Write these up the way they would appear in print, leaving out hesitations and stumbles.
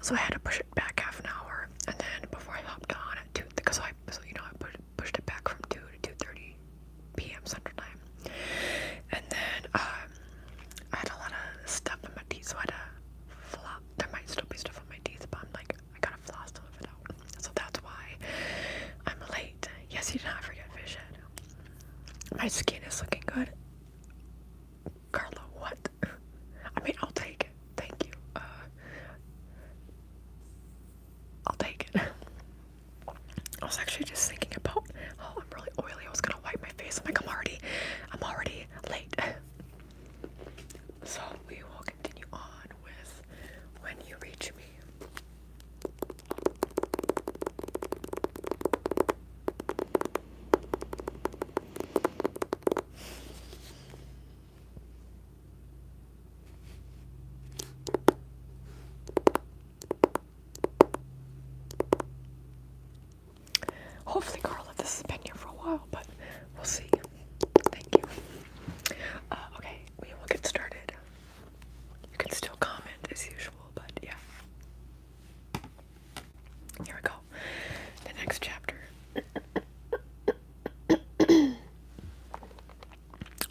So I had to push it back half an hour, and then before I hopped on at 2, because I pushed it back from 2 to 2:30 p.m. Central Time, and then I had a lot of stuff in my teeth, so I had to floss. There might still be stuff in my teeth, but I'm like, I gotta floss some of it out. So that's why I'm late. Yes, you did not forget fish head. My skin is looking good. Carla, what? I mean, I'll take it. Thank you. I'll take it. I was actually just thinking about, oh, I'm really oily. I was gonna wipe my face. I'm like, I'm already late. So we will continue on with When You Reach Me. Hopefully, Carla, this has been here for a while, but we'll see. Thank you. Okay, we will get started. You can still comment as usual, but yeah. Here we go. The next chapter.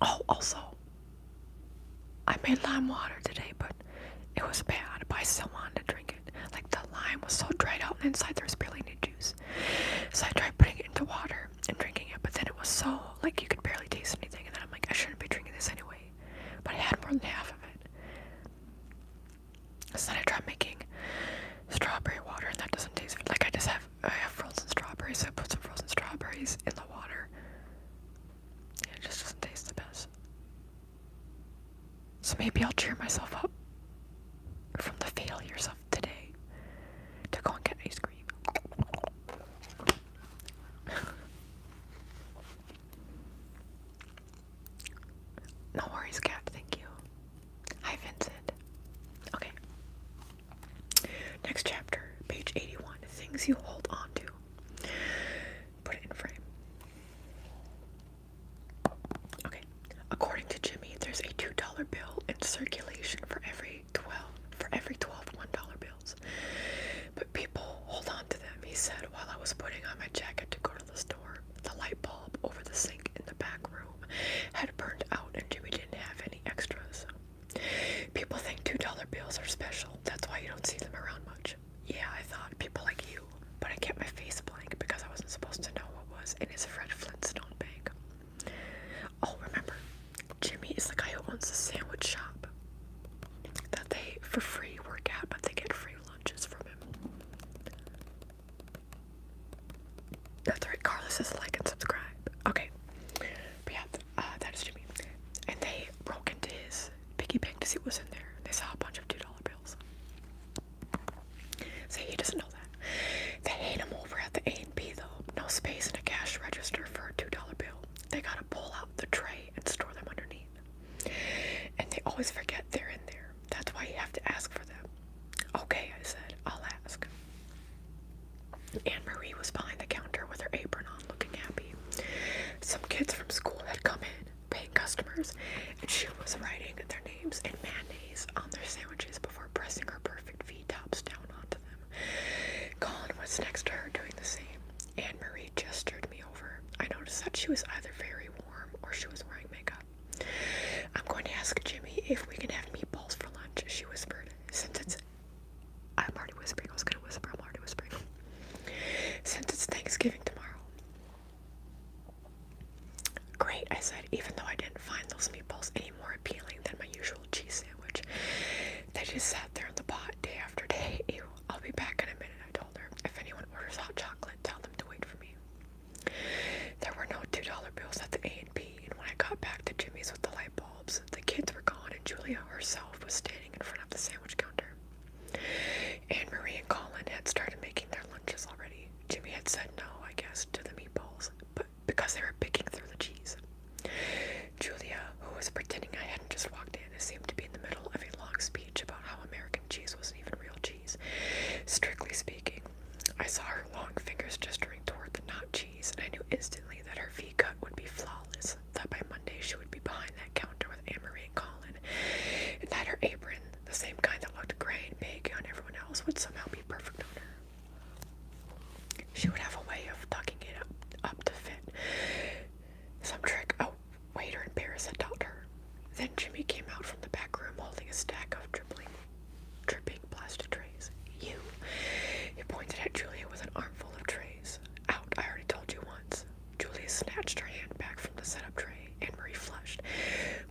Oh, also, I made lime water today, but it was bad, but I still wanted to drink it. Like, the lime was so dried out, and inside there was barely any juice. So I tried putting it into water and drinking it, but then it was so, like, you could barely taste anything, and then I'm like, I shouldn't be drinking this anyway. But I had more than half of it. So then I tried making strawberry water, and that doesn't taste good. Like, I have frozen strawberries, so I put some frozen strawberries in the water. Yeah, it just doesn't taste the best. So maybe I'll cheer myself up from the failures of today to go and get ice cream. No worries, Kat. Thank you. Hi, Vincent. Okay. Next chapter, page 81. Things you hold on to. Put it in frame. Okay. According to Jimmy, there's a $2 bill in circulation for every 12 $1 bills. But people hold on to them, he said while I was putting on my jacket to go to the store. The light bulb over the sink in the back room had burned out, and Jimmy didn't have any extras. People think $2 bills are special. That's why you don't see them around much. Yeah, I thought, people like you. But I kept my face blank because I wasn't supposed to know what was in his Fred Flintstone bag. Oh, remember, Jimmy is the guy who owns the sandwich shop that they, for free, work at, but they get free lunches from him. That's right, Carla says like and subscribe. Okay, but yeah, that is Jimmy. And they broke into his piggy bank to see what was in there. They saw a bunch of $2 bills. See, he doesn't know that. They hate him over at the A&P though. No space in a cash register for a $2 bill. They gotta pull out the tray and store them underneath. And they always forget they're in there. That's why you have to ask for them. Okay, I said, I'll ask. Anne-Marie was behind the counter with her apron on, looking happy. Some kids from school had come in, paying customers, and she was writing their names in mayonnaise on their sandwiches before pressing her perfect V-tops down onto them. Colin was next to her doing the same. Anne-Marie gestured me over. I noticed that she was either very warm or she was wearing makeup. I'm going to ask Jimmy if we can have meatballs for lunch, she whispered. I'm already whispering. I was going to whisper. I'm already whispering. Since it's Thanksgiving tomorrow. Great, I said, even though I didn't find those meatballs any more appealing than my usual cheese sandwich. They just sat there in the pot day after day. Ew, I'll be back in a minute, I told her. If anyone orders hot chocolate, tell them to wait for me. There were no $2 bills at the A&P, and when I got back to Jimmy's with the light bulbs, the kids were gone and Julia herself was standing in front of the sandwich counter. Anne-Marie and Colin had started making their lunches already. Jimmy had said no, I guess, to the meatballs, but because they were picking through the cheese. Julia, who was pretending I hadn't just walked in, seemed to be in the middle of a long speech about how American cheese wasn't even real cheese. Strictly speaking, I saw her long fingers gesturing toward the not cheese, and I knew instantly that her V-cut would be flawless, that by Monday she would be behind that counter with Anne-Marie and Colin, and that her apron, the same kind that looked gray and big on everyone else, would somehow be perfect on her. She would have a way of tucking it up to fit. Some trick a waiter in Paris had taught her. Then Jimmy came out from the back room holding a stack of dripping plastic trays. You. He pointed at Julia with an armful of trays. Out, I already told you once. Julia snatched her hand back from the setup tray. Anne-Marie flushed.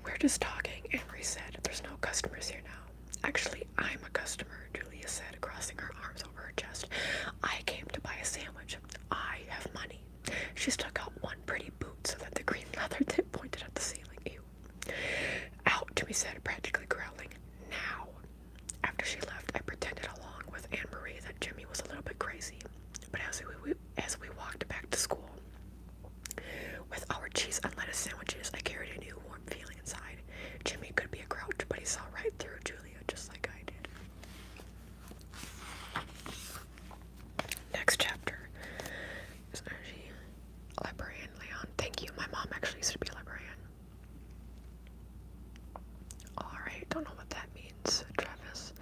We're just talking, Anne-Marie said. There's no customers here now. Actually, I'm a customer, Julia said, crossing her arms over her chest. I came to buy a sandwich. I have money. She stuck out one pretty boot so that the green leather tip pointed at the ceiling. Ew. Out, Jimmy said, practically growling. Now. After she left, I pretended along with Anne-Marie that Jimmy was a little bit crazy. But as we walked back to school, with our cheese and lettuce sandwiches, I carried a new warm feeling inside. Jimmy could be a grouch, but he saw right through Julia just like I did. Next chapter is energy. Librarian Leon. Thank you. My mom actually used to be a librarian. Alright, don't know what that means. Travis.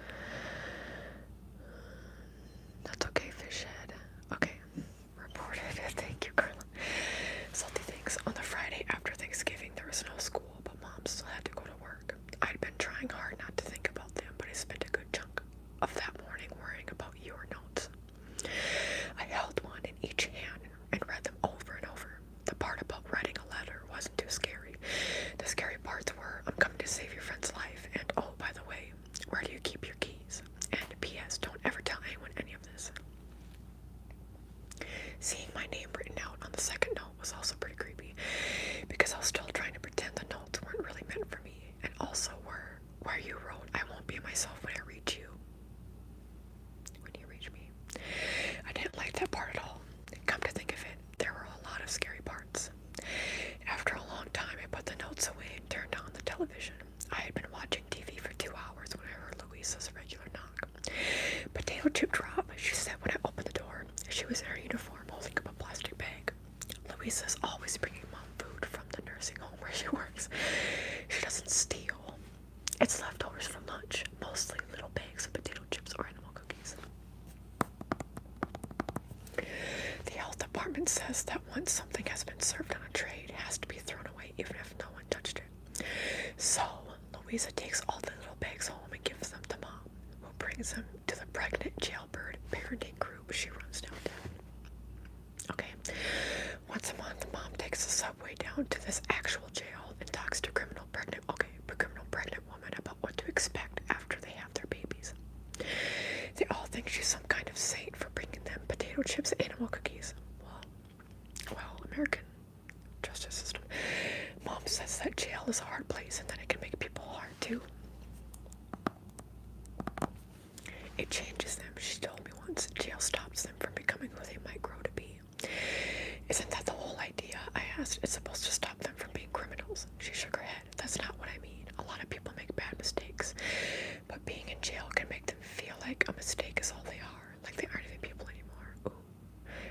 That's okay, fish head. Okay. Reported. Thank you, Carla. Salty things. On the Friday after Thanksgiving, there was no school, but mom still had to go to work. I'd been trying hard not to think about them, but I spent a good chunk of that morning worrying about your notes. I held one in each hand and read them over and over. The part about writing a letter wasn't too scary. The scary parts were, I'm coming to save your friend's life, and oh, by the way, where do you keep your keys? And P.S. Don't ever tell anyone any of this. Seeing my name written out on the second note was also pretty creepy, because I was still trying to pretend the notes weren't really meant for me, and also where you wrote, I won't be myself when I reach you. When you reach me. I didn't like that part at all. Come to think of it, there were a lot of scary parts. After a long time, I put the notes away and turned on the television. I had been watching TV for 2 hours when I heard Louisa's regular knock. Potato chip drop, she said when I opened the door. She was in her uniform, holding up a plastic bag. Louisa's always bringing mom food from the nursing home where she works. She doesn't steal. It's leftovers from lunch, mostly little bags of potato chips or animal cookies. The health department says that once something has been served on a tray, it has to be thrown away even if no one touched it. So, Louisa takes all the little bags home and gives them to mom, who brings them to the pregnant jailbird parenting group she runs downtown. Okay, once a month, mom takes the subway down to this actual jail and talks to criminal pregnant women about what to expect after they have their babies. They all think she's some kind of saint for bringing them potato chips and animal cookies. Well, American justice system. Mom says that jail is a hard place and that it can make people hard too. It changes them, she told me once. Jail stops them from becoming who they might grow to be. Isn't that the whole idea? I asked. It's supposed to stop them from being criminals. She shook her head. That's not what I mean. A lot of people make bad mistakes. But being in jail can make them feel like a mistake is all they are. Like they aren't even people anymore. Ooh.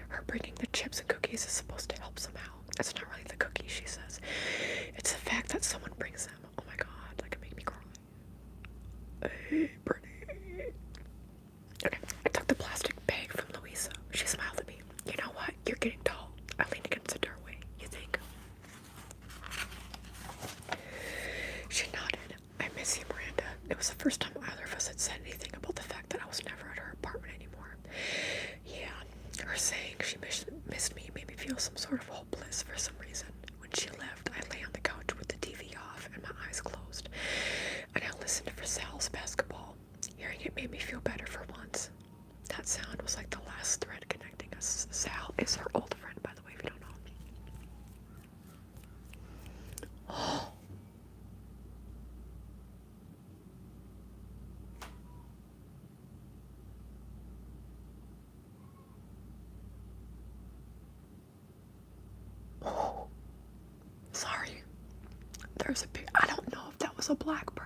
Her bringing the chips and cookies is supposed to help somehow. It's not really the cookies, she says. It's the fact that someone brings them. Oh my god, that could make me cry. Hey, Brittney. Okay, I took the plastic bag from Louisa. She smiled at me. You know what? You're getting tall. I leaned against the doorway. You think? She nodded. I miss you, Miranda. It was the first time either of us had said anything about the fact that I was never at her apartment anymore. Yeah, her saying she missed me made me feel some sort of hopeless for some reason. When she left, I lay on the couch with the TV off and my eyes closed, and I listened for Sal's basketball. Hearing it made me feel better for once. That sound was like the last thread connecting us. Sal is her old friend, by the way, if you don't know. Oh. Oh. Sorry. There's a big, I don't know if that was a blackbird.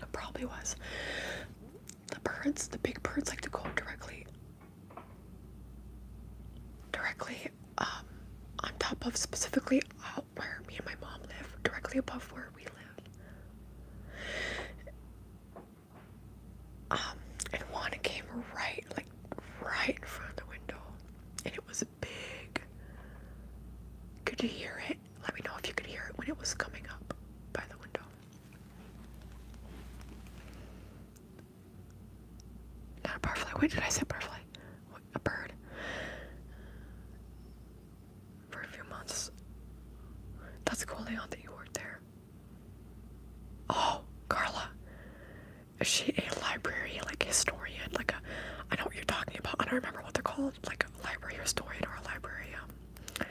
It probably was. The big birds like to go directly on top of, specifically where me and my mom live, directly above where we live. Wait, did I say butterfly? What, a bird? For a few months. That's cool, Leon, that you worked there. Oh, Carla. Is she a library, like, historian? Like a, I know what you're talking about. I don't remember what they're called. Like a library historian or a library, oh,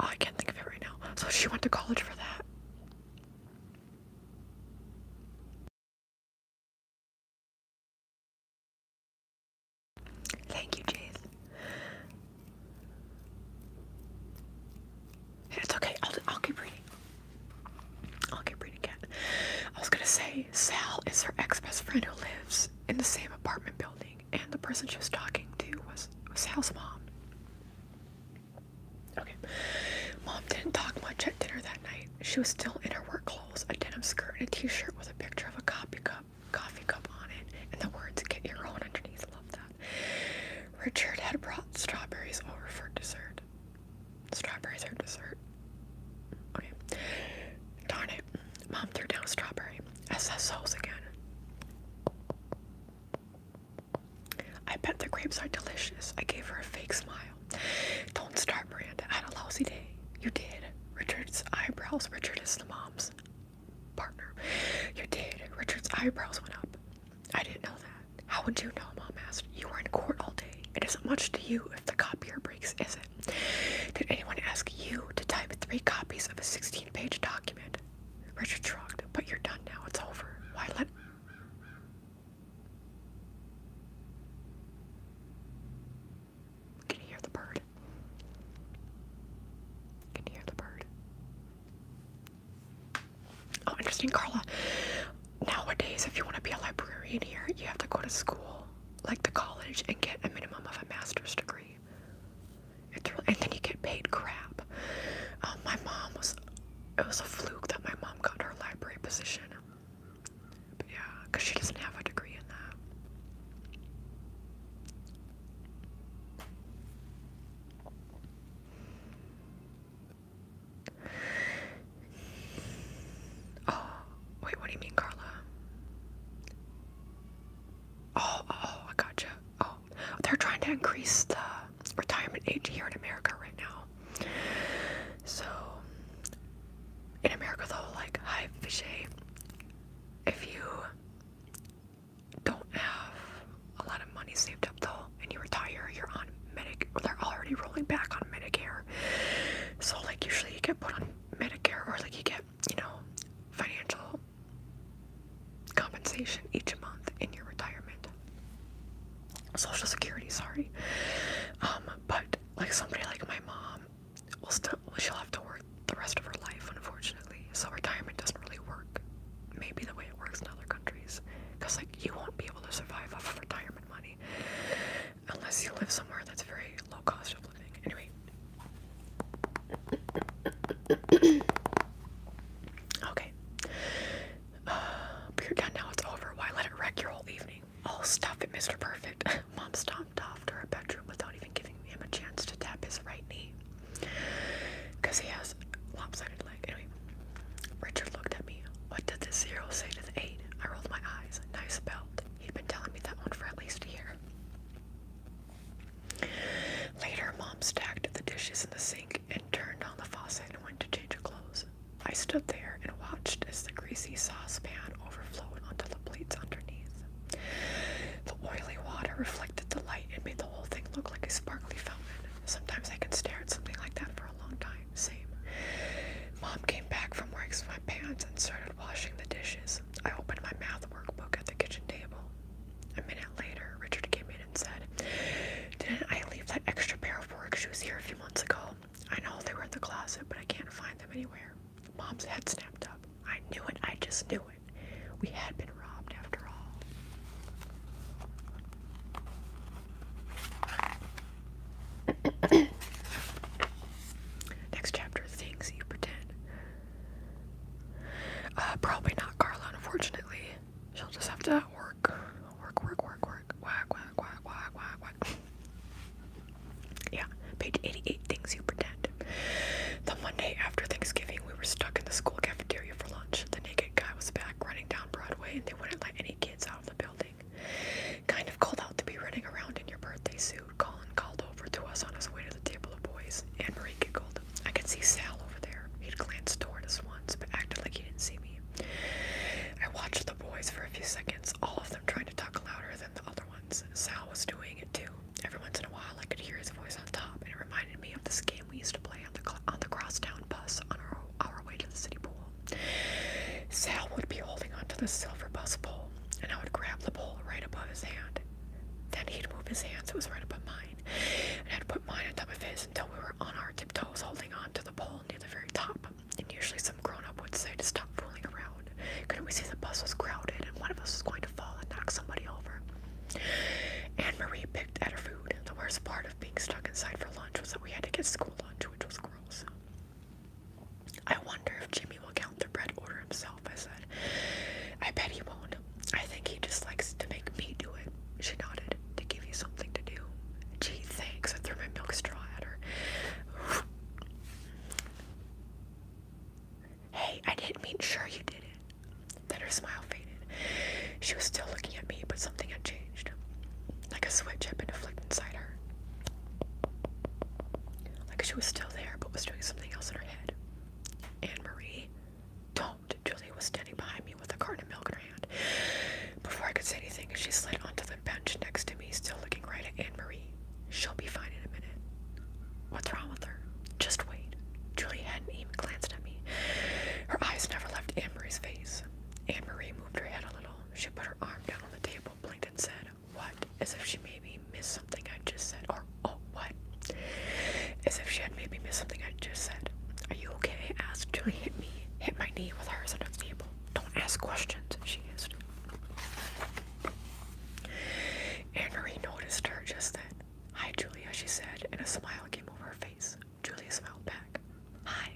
I can't think of it right now. So she went to college for that. Thank you, Jace. It's okay. I'll keep reading. I'll keep reading, Kat. I was gonna say, Sal is her ex-best friend who lives in the same apartment building, and the person she was talking to was Sal's mom. Okay. Mom didn't talk much at dinner that night. She was still in her work clothes, a denim skirt, and a t-shirt with a picture of a coffee cup on it, and the words, "Get your own" underneath. Love that. Richard had brought strawberries over for dessert. Strawberries are dessert. Okay. Darn it. Mom threw down a strawberry. SSOs again. I bet the grapes are delicious. I gave her a fake smile. Don't start, Miranda. I had a lousy day. You did. Richard's eyebrows. Richard is the mom's partner. You did. Richard's eyebrows went up. I didn't know that. How would you know? Mom asked. You were in court all day. It isn't much to you if the copier breaks, is it? Did anyone ask you to type 3 copies of a 16-page document? Richard shrugged. But you're done now. It's over. Why let... Can you hear the bird? Can you hear the bird? Oh, interesting, Carla. Nowadays, if you want to be a librarian here, you have to go to school, like the college, and get a minimum of a master's degree. And then you get paid crap. My mom was... It was a fluke that my mom got her library position. But yeah, because she doesn't have a degree in that. Oh, wait, what do you mean, Carla? Oh, I gotcha. Oh, they're trying to increase the retirement age here in America right now. So, in America though, like, hi, Vishay, if you don't have a lot of money saved up though, and you retire, you're on they're already rolling back on Medicare. So, like, usually you get put on Medicare, or like you get, you know, financial compensation each month in your retirement. Social Security, sorry. But like somebody like my mom she'll have to work the rest of her life, unfortunately. So retirement doesn't really work maybe the way it works in other countries, because like you won't be able to survive off of retirement money unless you live somewhere that's very low cost of living. Anyway. Okay. But you're done now, it's over. Why let it wreck your whole evening? Oh, stop it, Mr. Perfect. Mom stomped off to her bedroom without even giving him a chance to tap his right knee, because he has a lopsided leg. Anyway, Richard looked at me. What did the 0 say to the 8? I rolled my eyes. Nice belt. He'd been telling me that one for at least a year. Later, Mom stacked the dishes in the sink and turned on the faucet and went to change her clothes. I stood there and watched as the greasy saucepan overflowed onto the plates underneath. The oily water reflected the light and made the whole thing look like a sparkly fountain. Sometimes I can stare at something like that for a long time. Same. Mom came back from wearing my pants and started washing the dishes. I opened my math workbook at the kitchen table. A minute later, Richard came in and said, "Didn't I leave that extra pair of work shoes here a few months ago? I know they were in the closet, but I can't find them anywhere." Mom's head snapped up. I knew it. I just knew it. We had been robbed after all. Next chapter, things you pretend. Probably not Carla, unfortunately. She'll just have to work. Whack. Yeah, page 88, things you pretend. The Monday after Thanksgiving, we were stuck in the school cafeteria for lunch. The naked guy was back running down Broadway, and they wouldn't let any kids out of the building. Kind of cold out to be running around his hand. Then he'd move his hand so it was right above mine, and I'd put mine on top of his until we were on our tiptoes holding on to the pole near the very top. And usually some grown-up would say to stop fooling around. Couldn't we see the bus was crowded and one of us was going to fall and knock somebody over? Anne-Marie picked at her food. The worst part of being stuck inside for lunch was that we had to get school lunch, which was gross. I wonder if Jimmy will count the bread order himself, I said. I bet he won't. I think he just likes to make me do it. She nodded. To give you something to do. Gee, thanks. I threw my milk straw at her. Hey, I didn't mean sure you did it. Then her smile faded. She was still looking at me, but something had changed. Like a switch had been flicked inside her. Like she was still there, but was doing something else in her head. Anne-Marie, don't. Julia was standing behind me with a carton of milk in her hand. Before I could say anything, she slid onto the bench next to me, still looking right at Anne-Marie. She'll be fine in a minute. What's wrong with her? Just wait. Julia hadn't even glanced at me. Her eyes never left Anne-Marie's face. Anne-Marie moved her head a little. She put her arm down on the table, blinked and said, what? As if she maybe missed something I just said. Or, oh, what? As if she had maybe missed something I just said. Are you okay? Asked. Julie hit my knee with hers under the table. Don't ask questions, she hissed. Anne-Marie noticed her just then. Hi, Julia, she said, and a smile came over her face. Julia smiled back. Hi.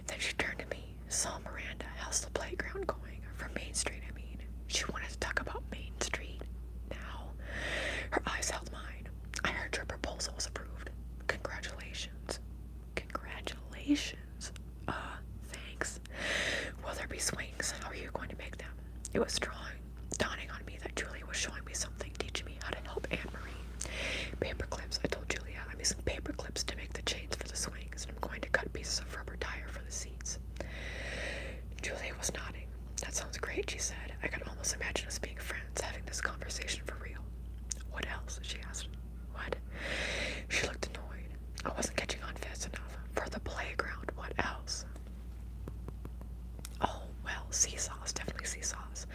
Then she turned to me. Saw Miranda. How's the playground going? From Main Street, I mean. She wanted to talk about Main Street. Now, her eyes held mine. I heard your proposal was approved. Congratulations. Congratulations. Thanks. Will there be swings? How are you going to make them? It was dawning on me that Julia was showing me something, teaching me how to help Anne-Marie. Paper clips, I told Julia. I'm using paper clips to make the chains for the swings, and I'm going to cut pieces of rubber tire for the seats. Julia was nodding. That sounds great, she said. I could almost imagine us being friends, having this conversation for real. What else? She asked. What? She looked annoyed. I wasn't catching on fast enough. For the playground, what else? Oh, well, seesaws, definitely seesaws.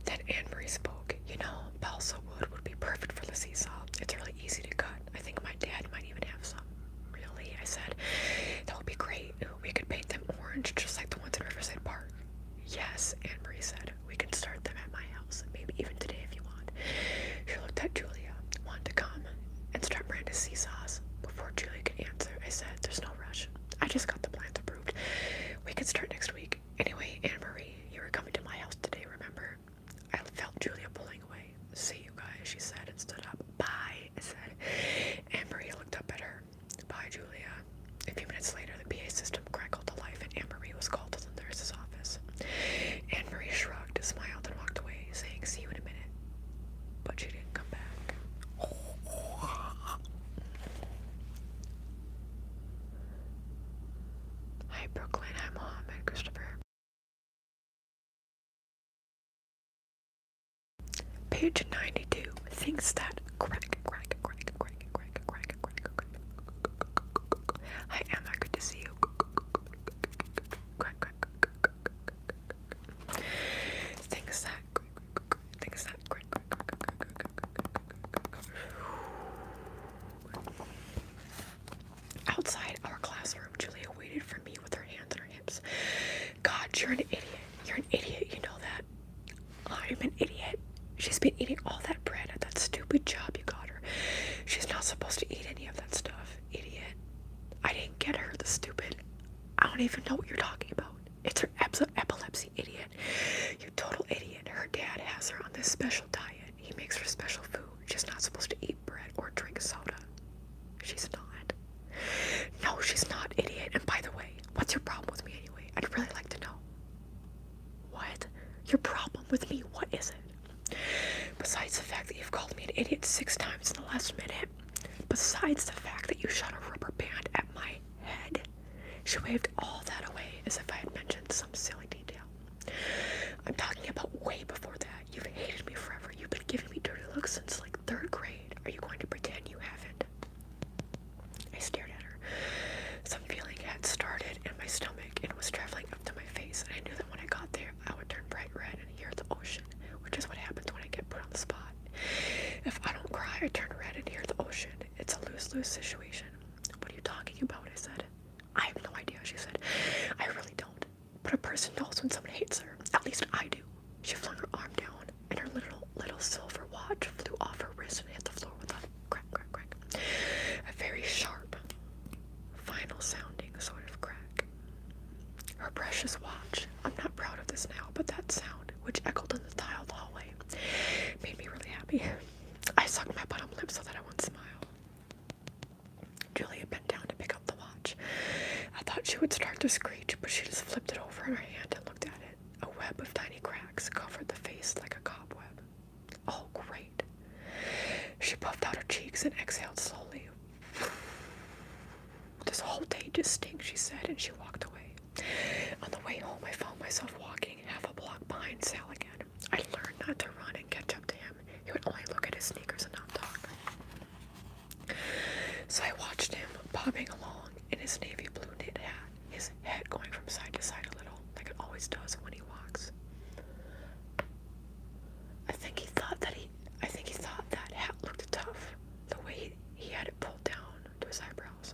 Then Anne-Marie spoke. You know, balsa wood would be perfect for the seesaw. It's really easy to cut. I think my dad might even have some. Really? I said. That would be great. We could paint them orange, just like the ones in Riverside Park. Yes, Anne-Marie said. We can start them at my house, maybe even today if you want. She looked at Julia. Want to come and start Miranda's seesaws? Before Julia could answer, I said, there's no rush. I just got the plans approved. We could start next week. Anyway, Anne-Marie, you were coming to my house today, remember? I felt Julia pulling away. See you guys, she said, and stood up. Bye, I said. Anne-Marie looked up at her. Bye, Julia. A few minutes later, the PA system crackled to life, and Anne-Marie was called to the nurse's office. Anne-Marie shrugged, smiled, and walked away, saying, see you in a minute. But she didn't come back. Hi, Brooklyn. Hi, Mohammed, Christopher. Page 92. Things that crack. Hi, Emma. Good to see you. Things that Outside our classroom, Julia waited for me with her hands on her hips. God, you're an idiot. You're an idiot, you know that. I'm an idiot. She's been eating all that bread at that stupid job you got her. She's not supposed to eat any of that stuff. Idiot. I didn't get her, the stupid. I don't even know what you're talking about. It's her epilepsy, idiot. You total idiot. Her dad has her on this special diet. He makes her special food. She's not supposed to eat bread or drink soda. She's not. No, she's not, idiot. And by the way, what's your problem with me anyway? I'd really like to know. What? Your problem with me? What is it? Besides the fact that you've called me an idiot 6 times in the last minute. Besides the fact that you shot a rubber band at my head. She waved all that away as if I had mentioned some silly detail. I'm talking about way before that. You've hated me forever. You've been giving me dirty looks since like 3rd grade. Are you going to pretend you haven't? I stared at her. Some feeling had started in my stomach and was traveling up to my face, and I knew that when I got there, I would turn bright red and hear the ocean, which is what happens when I get put on the spot. lie, I turned red and hear the ocean. It's a lose-lose situation. What are you talking about? I said. I have no idea, she said. I really don't. But a person knows when someone hates her. At least I do. She flung her arm down, and her little silver watch flew off her wrist and hit the floor with a crack, crack, crack. A very sharp, final sounding sort of crack. Her precious watch. I'm not proud of this now, but that sound, which echoed in the tiled hallway, made me really happy. I sucked my bottom lip so that I wouldn't smile. Julia bent down to pick up the watch. I thought she would start to screech, but she just flipped it over in her hand and looked at it. A web of tiny cracks covered the face like a cobweb. Oh, great. She puffed out her cheeks and exhaled slowly. This whole day just stinks, she said, and she walked away. On the way home, I found myself walking half a block behind Sal again. I learned not to run and catch up to him. He would only look at his sneakers and not talk. So I watched him bobbing along in his navy blue knit hat, his head going from side to side a little, like it always does when he walks. I think he thought that hat looked tough, the way he had it pulled down to his eyebrows.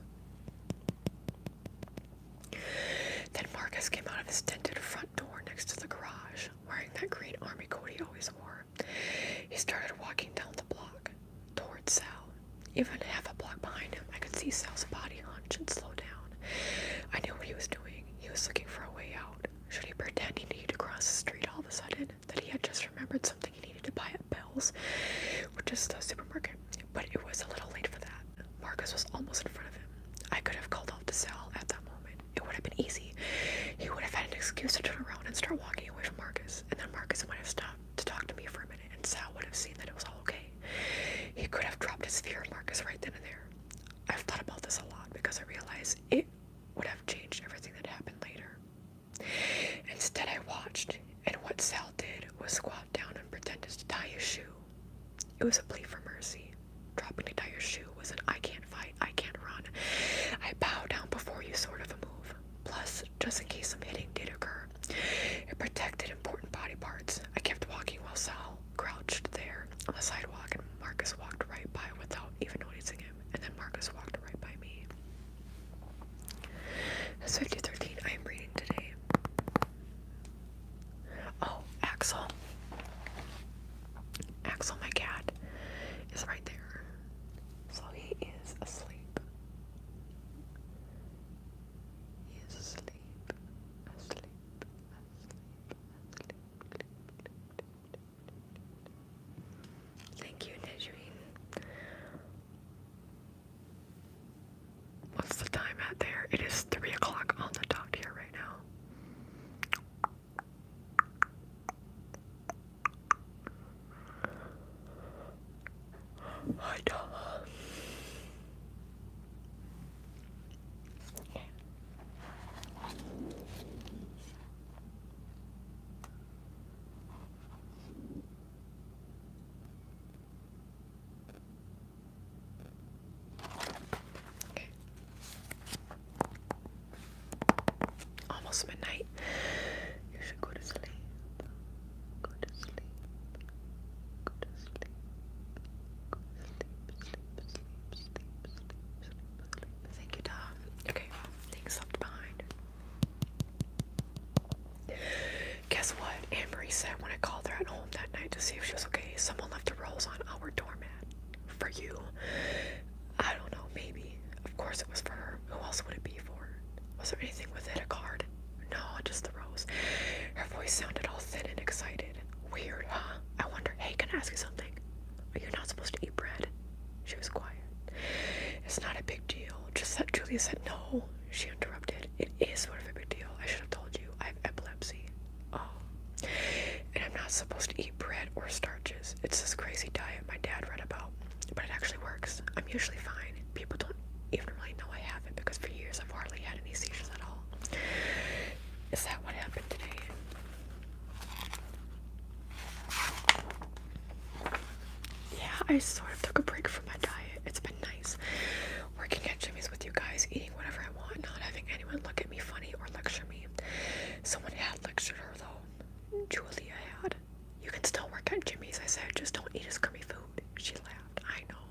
Then Marcus came out of his dented front door next to the garage, wearing that green army coat he always wore. He started walking down the block, towards Sal. Even half a block behind him, I could see Sal's body hunch and slow down. I knew what he was doing. He was looking for a way out. Should he pretend he needed to cross the street all of a sudden? That he had just remembered something he needed to buy at Bell's, which is the supermarket. But it was a little late for that. Marcus was almost in front of him. I could have called out to Sal at that moment. It would have been easy. He would have had an excuse to turn around and start walking away from Marcus, and then Marcus might have stopped to talk to me for a minute, and Sal would have seen that it was all okay. He could have dropped his fear of Marcus right then and there. I've thought about this a lot because I realize it would have changed everything that happened later. Instead, I watched, and what Sal did was squat down and pretended to tie his shoe. It was a plea for mercy. Dropping to tie your shoe was an I can't fight, I can't run. I bow down before you sort of a move. Plus, just in case some hitting did occur, it protected important body parts. I kept walking while Sal crouched there on the sidewalk, and Marcus walked right by without even noticing him, and then Marcus walked right by me. That's 5013 I am reading today. Oh, Axel, my cat, is right there. So he is asleep. He is asleep. Thank you, Nejreen. What's the time at there? It is 3 o'clock on the dot here right now. I don't. Almost midnight. You should go to sleep. Go to sleep. Go to sleep. Go to sleep. Thank you, Tom. Okay, things left behind. Guess what? Anne-Marie said when I called her at home that night to see if she was okay, someone left the rolls on our doormat. For you. I don't know, maybe. Of course it was for her. Who else would it be for? Was there anything with it? A card? No, just the rose. Her voice sounded all thin and excited. Weird, huh? I wonder, hey, can I ask you something? Are you not supposed to eat bread? She was quiet. It's not a big deal. Just that Julia said no. She interrupted. It is sort of a big deal. I should have told you. I have epilepsy. Oh. And I'm not supposed to eat bread or starches. It's this crazy diet my dad read about. But it actually works. I'm usually fine. People don't even really know I have it because for years I've hardly had any seizures at all. Is that what happened today? Yeah, I sort of took a break from my diet. It's been nice working at Jimmy's with you guys, eating whatever I want, not having anyone look at me funny or lecture me. Someone had lectured her though. Julia had. You can still work at Jimmy's, I said, just don't eat his crummy food. She laughed. I know.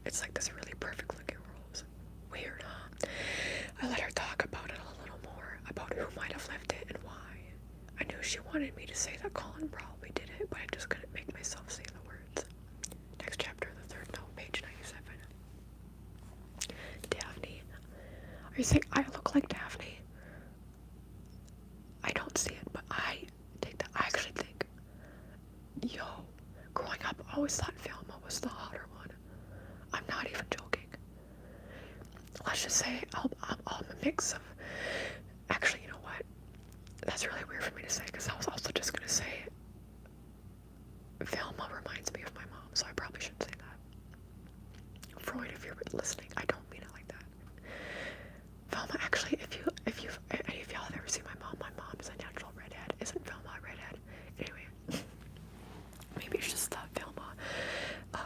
It's like this really perfect looking rose. Weird, huh? I let her talk about it a little more, about who might have left it and why. I knew she wanted me to say that Colin probably did it, but I just couldn't make myself say the words. Next chapter, the third note, page 97. Daphne. Are you saying I look like Daphne? I don't see it, but I actually think, yo, growing up, I always thought Velma was the hotter one. I'm not even joking. Let's just say I'm a mix of, actually, you know what? That's really weird for me to say, because I was also just going to say Velma reminds me of my mom, so I probably shouldn't say that. Freud, if you're listening, I don't mean it like that. Velma, actually, if any of y'all have ever seen my mom is a natural redhead. Isn't Velma a redhead? Anyway, maybe it's just the Velma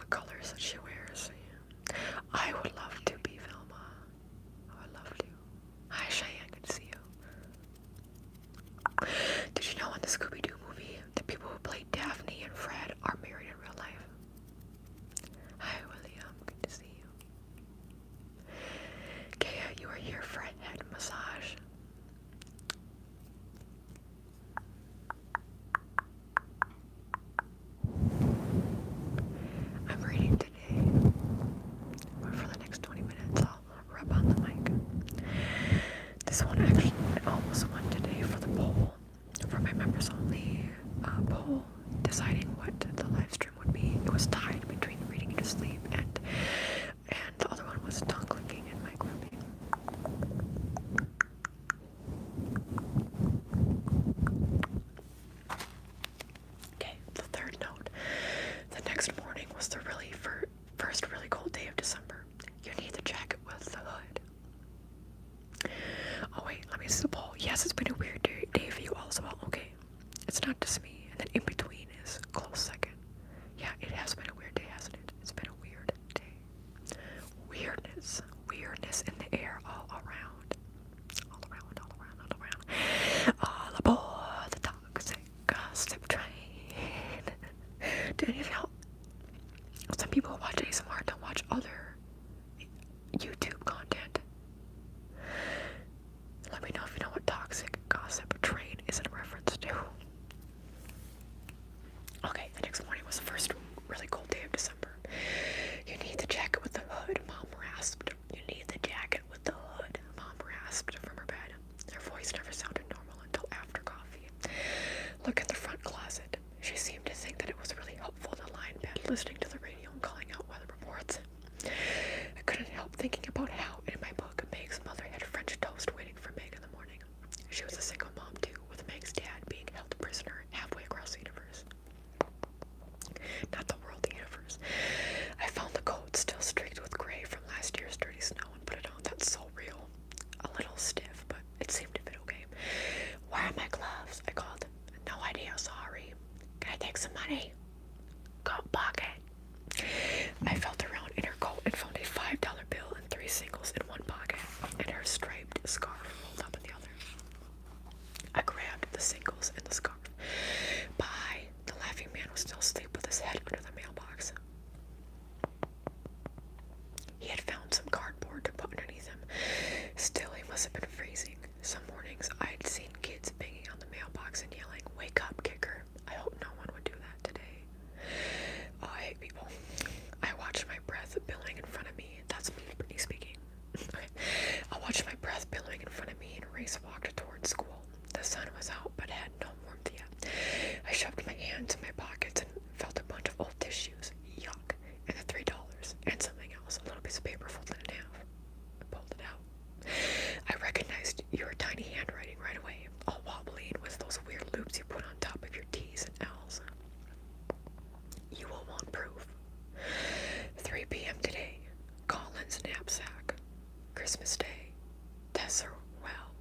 colors that she wears. I would love to be Velma. I would love to. Hi, Cheyenne, good to see you. Did you know in the Scooby-Doo movie, the people who played Daphne and Fred are married in real life? Hi, William, good to see you. Kaya, you are here for a head massage. I'm reading today, but for the next 20 minutes I'll rub on the mic. This one actually almost won today for the poll, for my members only poll, deciding what the live stream would be. It was tied between reading you to sleep and the other one was tongue clicking and mic rubbing. Okay, the third note. The next morning was the first really cold day of December. You need the jacket with the hood. Oh wait, let me see the poll. Yes, it's been a weird day for you all as well. Okay, it's not just me. And then in between is close second. Yeah, it has been a weird day, hasn't it? It's been a weird day. Weirdness in the air all around. All aboard the toxic gossip train. Do any of y'all, some people who watch ASMR don't watch other YouTube content? Let me know if you know what toxic gossip train is in reference to. Okay, the next morning was the first really cold day of December. You need the jacket with the hood, Mom rasped. You need the jacket with the hood, Mom rasped from her bed. Her voice never sounded normal until after coffee. Look at the front closet. She seemed to think that it was really helpful to lie in bed listening to the radio and calling out weather reports. I couldn't help thinking about how, in my book, Meg's mother had French toast waiting for Meg in the morning. She was a single mom, too, with Meg's dad being held prisoner halfway across the universe. Not the world, the universe. I found the coat still streaked with gray from last year's dirty snow and put it on. That's so real. A little stiff, but it seemed to fit okay. Where are my gloves? I called. No idea, sorry. Can I take some money? Coat pocket. I felt around in her coat and found a $5 bill and 3 singles in one pocket, and her striped scarf rolled up in the other. I grabbed the singles and the scarf. Bye. The laughing man was still asleep with his head under the mailbox. He had found some cardboard to put underneath him. Still, he must have been freezing. Some mornings I'd seen kids banging on the mailbox and yelling, "Wake up, kicker." I hope no one would do that today. Oh, I hate people. I watched my breath billowing in front of me. That's me, Brittney speaking. Okay. I watched my breath billowing in front of me and Race walked towards school. The sun was out, but had no warmth yet. I shoved my hands in my pockets and felt a bunch of old tissues. Yuck. And the $3 and something else, a little piece of paper folded in half. I pulled it out. I recognized your tiny handwriting right away, all wobbly and with those weird loops you put on top of your T's and L's. You will want proof. 3 p.m. today. Colin's knapsack. Christmas Day. Tessa well.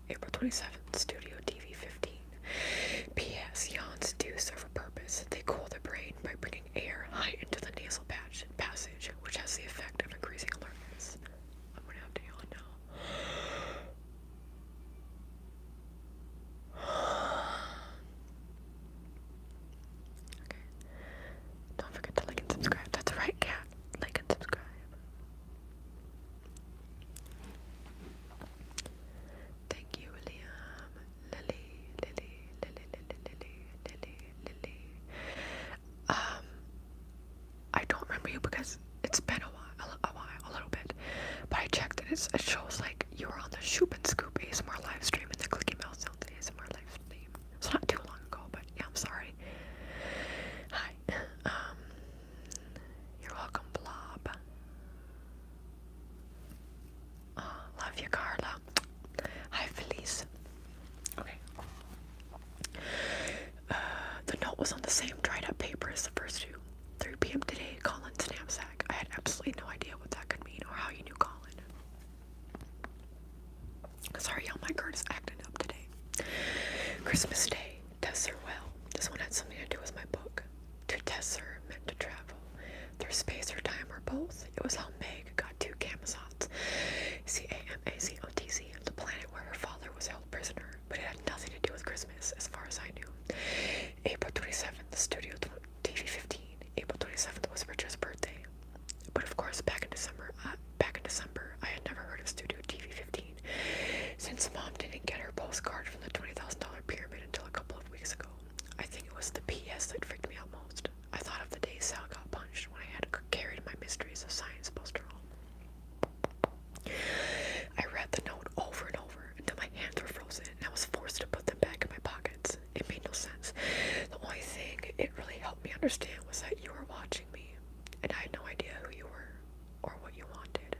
April 27th. Studio TV 15. P.S. Yawns do serve a purpose. They cool the brain by bringing air high into the nasal passage, which has the effect of increasing alertness. I'm gonna have to yawn now. Okay. Don't forget to like and subscribe. That's right, cat. Like and subscribe. it shows like you were on the 𝒂𝒃𝒆𝒄𝒂𝒏𝒄 live stream and the clicky mouse sound ASMR live stream. It's not too long ago, but yeah, I'm sorry. Hi. You're welcome, Blob. Love you, Carla. Hi, Felice. Okay. The note was on the same dried up paper as the first two. 3 p.m. today, Colin's knapsack. I had absolutely no idea what that could mean or how you knew Colin. Sorry, y'all, my card is acting up today. Christmas Day. 𝒕𝒊𝒏𝒂𝒏. This one had something to do with my book. To 𝒕𝒊𝒏 meant to travel. Through space or time or both. It was how Meg got 2 𝒂𝒂𝒊𝒏𝒂𝒍. 𝒂𝒂𝒊𝒏𝒂𝒂𝒊𝒏𝒂𝒍, the planet where her father was held prisoner, but it had nothing to do with Christmas, as far as I knew. April 27th, the Studio TV15. April 27th was Richard's birthday. But of course, back in December, I had never heard of Studio TV15, since Mom didn't get her postcard from the $20,000 pyramid until a couple of weeks ago. I think it was the PS that freaked me out most. I thought of the day Sal got punched when I had carried my Mysteries of Science poster home. I read the note over and over until my hands were frozen and I was forced to put them back in my pockets. It made no sense. The only thing it really helped me understand was that you were watching me, and I had no idea who you were or what you wanted.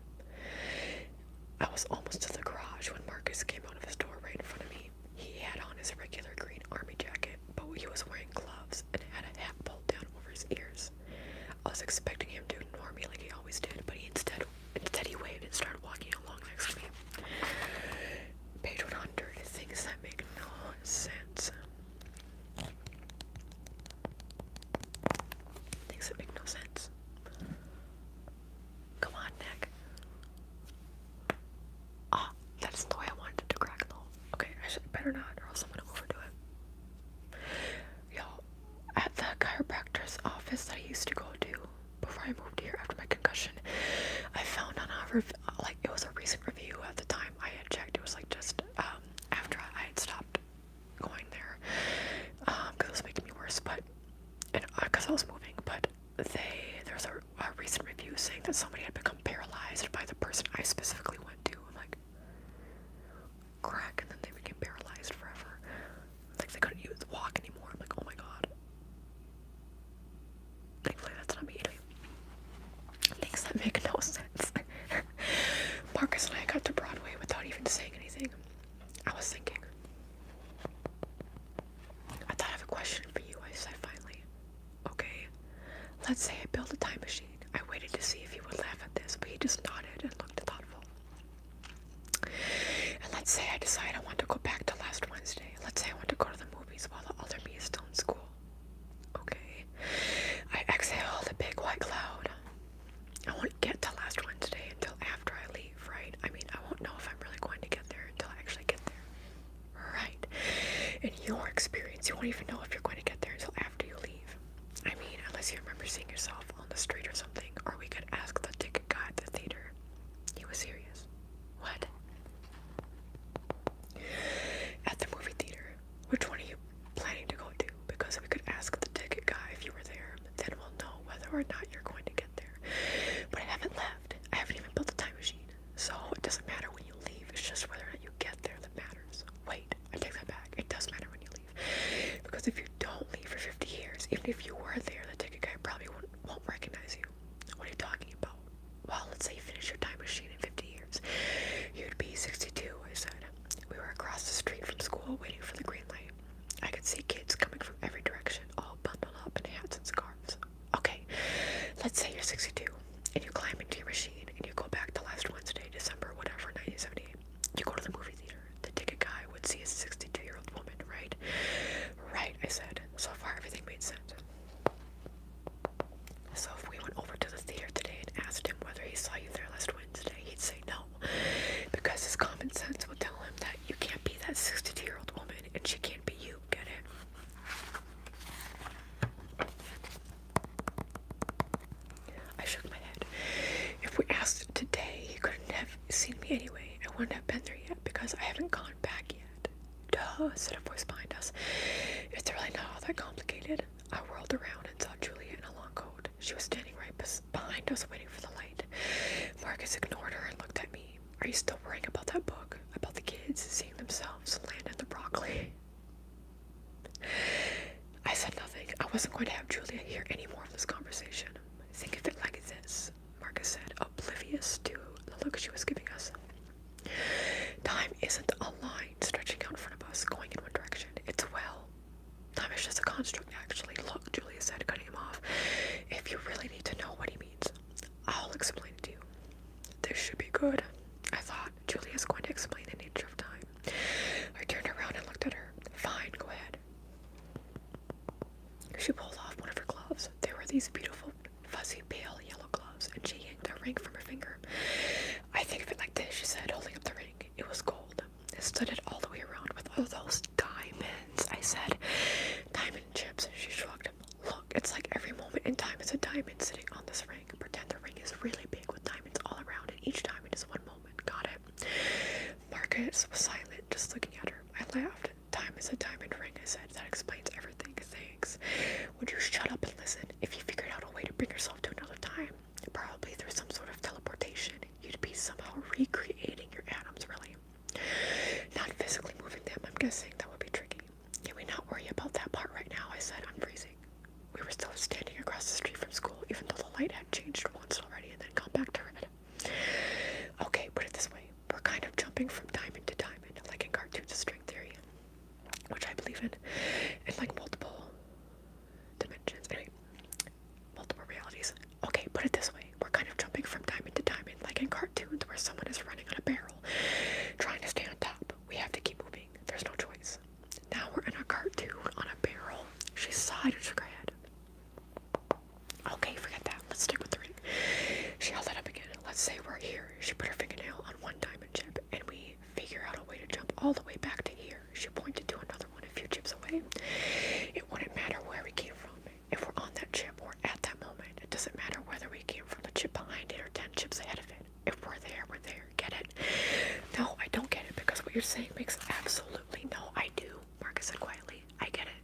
I was almost to the garage when Marcus came out of his door right in front of me. He had on his regular green army jacket, but he was wearing gloves and had a hat pulled down over his ears. I was expecting him to ignore me like he always did, but instead he waved and started walking along next to me. Page 100, things that make no sense. Things that make no sense. Come on, Nick. Ah, that's the way I wanted to crack though. Okay, I should better not, or else I'm gonna overdo it. Y'all, at the chiropractor's office that I used to go to before I moved here after my concussion, I found on it was a recent review at the time I had checked. It was like just after I had stopped going there, because it was making me worse, but because I was moving. But there was a recent review saying that somebody had become paralyzed by the person I specifically went to. I'm like, crack, and then they became paralyzed forever. Like they couldn't walk anymore. I'm like, oh my god. Thankfully that's not me anyway. Things that make no sense. Marcus and I got to Broadway without even saying anything. I was thinking, I thought I have a question for you, I said finally. Okay, let's say I built a time machine. I waited to see if he would laugh at this, but he just nodded and looked thoughtful. And let's say I decide I want to go back to last Wednesday. Let's say I want to go to the movies while the other me is still in school. Okay, I exhale a big white cloud. I won't get to last Wednesday until after I leave, right? I mean, I won't know if I'm really going to get there until I actually get there. Right. In your experience, you won't even know if you're going to get there until after you leave. I mean, unless you remember seeing yourself on the street or something, or we could ask the ticket guy at the theater. He was serious. What? At the movie theater. Which one are you planning to go to? Because we could ask the ticket guy if you were there, then we'll know whether or not you're going to get there. But I haven't left. I haven't even built a time machine. So it doesn't matter when you leave. It's just whether or not you get there that matters. Wait, I take that back. It does matter when you leave. Because if you don't leave for 50 years, even if you were there, the ticket guy probably won't recognize you. What are you talking about? Well, let's say you finish your time machine in 50 years. You'd be 62, I said. We were across the street from school waiting for the green light. I could see kids coming from every direction, all bundled up in hats and scarves. Okay, let's say you're 62, and you climb into your machine, and you go back to last Wednesday, December, whatever, 1978. You go to the movie theater. The ticket guy would see a 62-year-old woman, right? Right, I said. So far, everything made sense. So if we went over to the theater today and asked him whether he saw you there last Wednesday, he'd say no, because his common sense would tell him that you can't be that 62-year-old woman, and she can't be you, get it? I shook my head. If we asked today, he couldn't have seen me anyway. I wouldn't have been there yet, because I haven't gone back yet. Duh, said a voice behind us. It's really not all that complicated. I whirled around and saw Julia in a long coat. She was standing right behind us waiting for the light. Marcus ignored her and looked at me. are you still worrying about that book? About the kids seeing themselves land in the broccoli? I said nothing. I wasn't going to have Julia hear any more of this conversation. Think of it like this, Marcus said, oblivious to the look she was giving us. Time isn't a line stretching out in front of us, going in one direction. It's a well. Time is just a construct, actually. Look, Julia said, cutting him off. If you really need to know what he means, I'll explain it to you. This should be good, I thought. Julia's going to explain the nature of time. I turned around and looked at her. Fine, go ahead. She pulled off one of her gloves. They were these beautiful, fuzzy, pale yellow gloves, and she yanked a ring from her finger. I think of it like this, she said, holding up the ring. It was gold. It studded all the way around with all those diamonds. I said, diamond chips. She shrugged. Look, it's like every moment in time is a diamond sitting on this ring. Pretend the ring is really big with diamonds all around, and each diamond is one moment. Got it? Marcus was silent, just looking at her. I laughed. Time is a diamond ring, I said. That explains everything. Thanks. Would you shut up and listen? If you figured out a way to bring yourself to another time, probably through some sort of teleportation, you'd be somehow recreating your atoms, really. Not physically moving them, I'm guessing. That would be tricky. Can we not worry about that part right now? I said, I'm freezing. We were still standing across the street from school, even though the light had changed once already and then gone back to red. Okay, put it this way. We're kind of jumping from diamond to diamond, like in cartoons of string theory, which I believe in like multiple dimensions. Anyway, multiple realities. Okay, put it this way. We're kind of jumping from diamond to diamond, like in cartoons where someone is running on a barrel, trying to stay on top. We have to keep moving. There's no choice. Now we're in a cartoon on a barrel. She sighed and shook her head. Okay, forget that. Let's stick with the ring. She held it up again. Let's say we're here. She put her fingernail on one diamond chip, and we figure out a way to jump all the way back to here. She pointed to another one a few chips away. It wouldn't matter where we came from. If we're on that chip or at that moment, it doesn't matter whether we came from the chip behind it or 10 chips ahead of it. If we're there, we're there. Get it? No, I don't get it, because what you're saying makes absolutely no. I do, Marcus said quietly. I get it.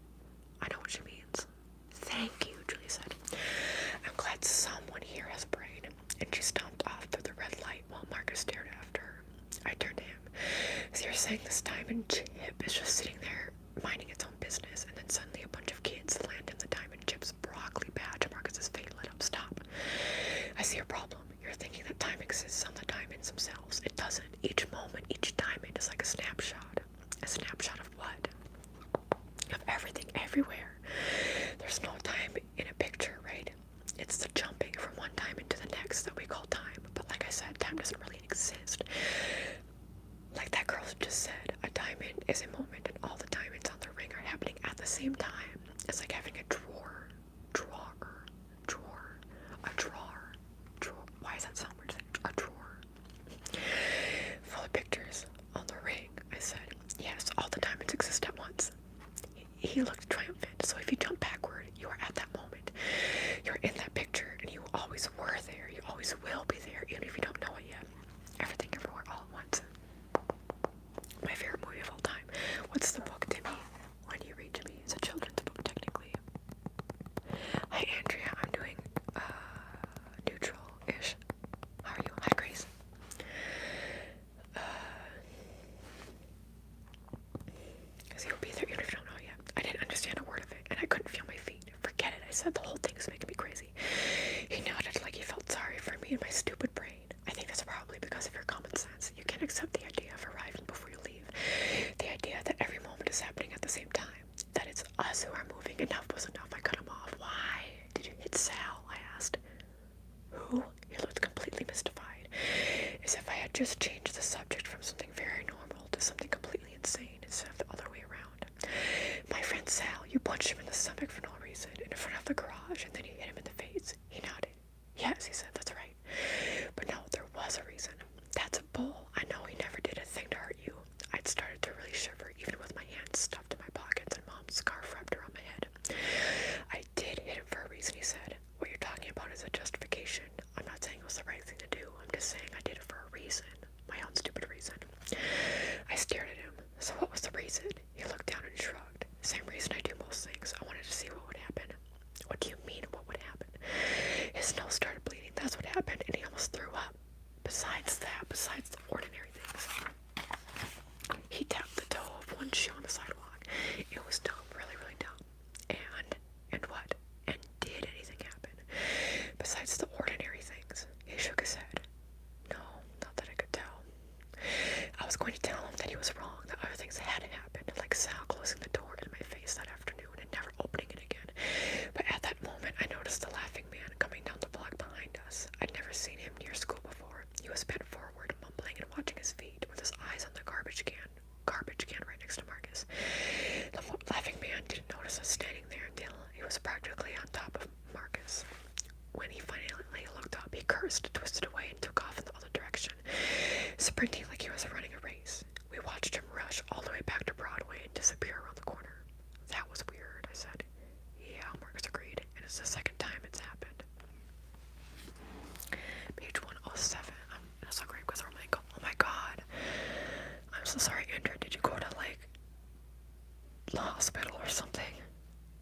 I know what she means. Thank you, Julia said. I'm glad someone here has a brain. And she stomped off through the red light while Marcus stared after her. I turned to him. So you're saying this diamond chip is just sitting there minding its own business, and then suddenly a bunch of kids land in the diamond chip's broccoli patch? Marcus's face lit up. Stop. I see your problem. You're thinking that time exists on the diamonds themselves. It doesn't. Each moment, each diamond is like a snapshot. A snapshot of what? Of everything, everywhere. There's no time in a picture, right? It's the jumping from one diamond to the next that we call time. But like I said, time doesn't really exist. Like that girl just said, a diamond is a moment, and all the diamonds on the ring are happening at the same time. It's like having a drawer. Why is that sound weird? A drawer. Full of pictures on the ring, I said. Yes, all the diamonds exist at once. He looked triumphant. So if you jump backward, you are at that moment. You're in that picture, and you always were there. You always will be there, even if you don't know it yet. Everything, everywhere, all at once. My favorite movie of all time. What's the book, Timmy? Why do you read to me? It's a children's book, technically. Hi, Andrea. I'm doing, neutral-ish. How are you? Hi, Grace. Because he will be there even if you don't know yet. I didn't understand a word of it, and I couldn't feel my feet. Forget it. I said the whole thing is making me crazy. He nodded like he felt sorry for me and my stupid brain. I think that's probably because of your common sense. You can't accept the idea of arriving before you leave. The idea that every moment is happening at the same time. That it's us who are moving. Enough was enough. I cut him off. Why did you hit Sal? I asked. Who? He looked completely mystified. As if I had just changed the subject from something very normal to something completely insane instead of the other way around. My friend Sal, you punched him in the stomach for no reason in front of the garage, and then you hit him in the face. He nodded. Yes, he said, that's right. But no, there was a reason. That's a bull. I know he never did a thing to hurt you. I'd started to really shiver, even with my hands stuffed in my pockets and Mom's scarf wrapped around my head. I did hit him for a reason, he said. What you're talking about is a justification. I'm not saying it was the right thing to do. I'm just saying I did it for a reason. My own stupid reason. I stared at him. So what was the reason? He looked down and shrugged. Same reason I do most things. I wanted to see what would happen. What do you mean, what would happen? His nose started bleeding. That's what happened, and he almost threw up. Besides the ordinary never seen him near school before. He was bent forward, mumbling and watching his feet, with his eyes on the garbage can right next to Marcus. The laughing man didn't notice us standing there until he was practically on top of Marcus. When he finally looked up, he cursed, twisted away, and took off in the other direction, sprinting like he was running a race. We watched him rush all the way back to Broadway and disappear around the corner. That was weird, I said. Yeah, Marcus agreed, and it's the second time it's happened. Page 107. That's so great because I'm like, oh my god. I'm so sorry, Andrew. Did you go to, like, the hospital or something?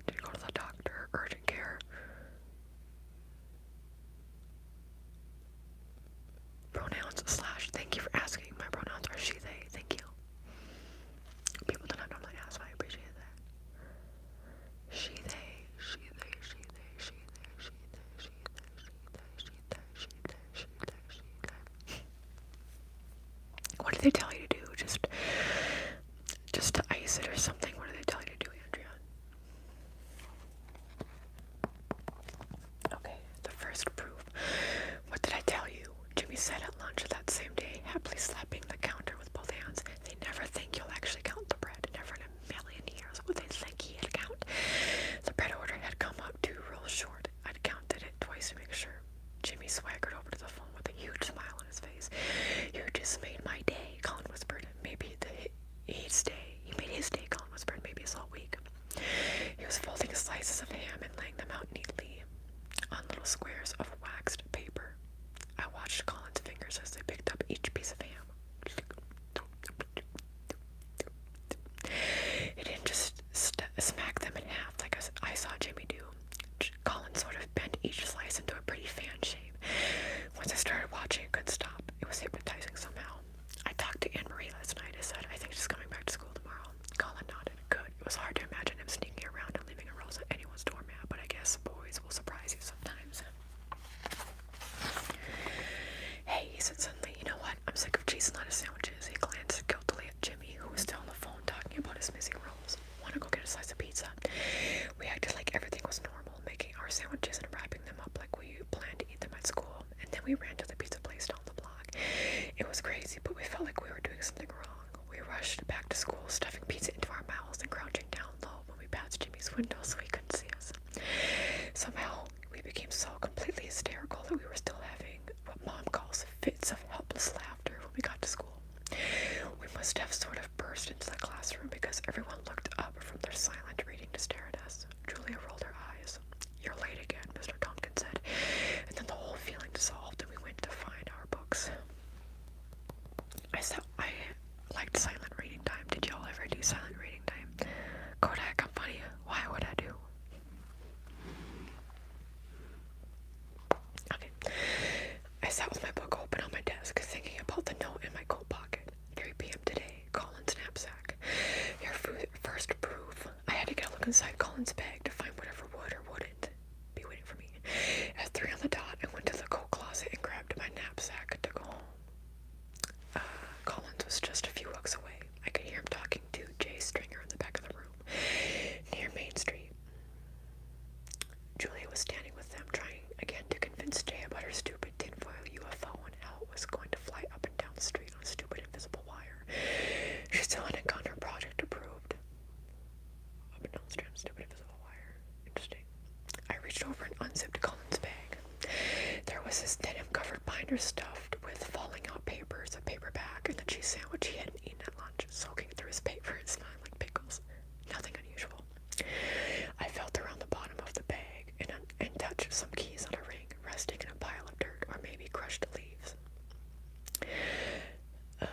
Did you go to the doctor? Urgent care? Pronouns / thank you for asking. My pronouns are she, they. Thank you. People do not normally ask, but I appreciate that. She, they, she, they, she, they, she, they, she, they, she, they, she, they, she, they, she, they, she, they, she, they. What did they tell you to do? Just to ice it or something? What did they tell you to do, Andrea? Okay, the first proof. What did I tell you? Jimmy said at lunch that same day, happily slapping the counter with both hands. They never think you'll actually count the bread. Never in a million years would they think he'd count. The bread order had come up 2 rolls short. I'd counted it twice to make sure. Jimmy swaggered over to the phone with a huge smile on his face. You just made my day, Colin whispered. Maybe his day. He made his day, Colin whispered. Maybe it's all week. He was folding slices of ham and laying them out neatly on little squares of waxed paper. I watched Colin's fingers as they picked up each piece of ham. He didn't just smack them in half like I saw Jimmy do. Colin sort of bent each slice into a pretty fan shape. Once I started watching, I couldn't stop. It was hypnotizing somehow. I talked to Anne-Marie last night. I said, I think she's coming back to school tomorrow. Colin nodded. Good. It was hard to imagine him sneaking around and leaving a rose on anyone's doormat, but I guess boys will surprise you sometimes. Hey, he said suddenly, you know what? I'm sick of cheese and lettuce sandwiches. He glanced guiltily at Jimmy, who was still on the phone talking about his missing rolls. Want to go get a slice of pizza? We acted like everything was normal, making our sandwiches and wrapping them up like we planned to eat them at school, and then we ran to the pizza place down the block. It was crazy, but we felt like we were doing something wrong. We rushed back to school, stuffing pizza into our mouths and crouching down low when we passed Jimmy's window so he couldn't see us. Somehow, we became so completely hysterical that we were still having what Mom calls fits of helpless laughter when we got to school. We must have sort of burst into the classroom because everyone looked up from their silent reading to stare at us. Julia rolled her eyes. You're late again, Mr. Tompkins said, and then the whole feeling dissolved and we went to find our books. I liked silent reading time. Did y'all ever do silent reading time? Kodak, I'm funny. Why would I do? Okay. I sat with my book open on my desk, thinking about the note in my coat pocket. 3 p.m. today, Colin's knapsack. Your first proof. I had to get a look inside Colin's bag to find whatever would or wouldn't be waiting for me. At 3 on the dot, I went to the coat closet and grabbed my knapsack to go home. Collins was just a few hooks away. I could hear him talking to Jay Stringer in the back of the room, near Main Street. Julia was standing with them, trying again to convince Jay about her stupid tinfoil UFO and how it was going to fly up and down the street on a stupid invisible wire. She still hadn't gotten her project approved. Up and down the street on a stupid invisible wire. Interesting. I reached over and unzipped Colin's bag. There was his denim-covered binder stuffed with falling-out papers, a paperback, and the cheese sandwich he hadn't eaten at lunch, soaking through his paper and smelling like pickles. Nothing unusual. I felt around the bottom of the bag and touched some keys on a ring resting in a pile of dirt or maybe crushed leaves. I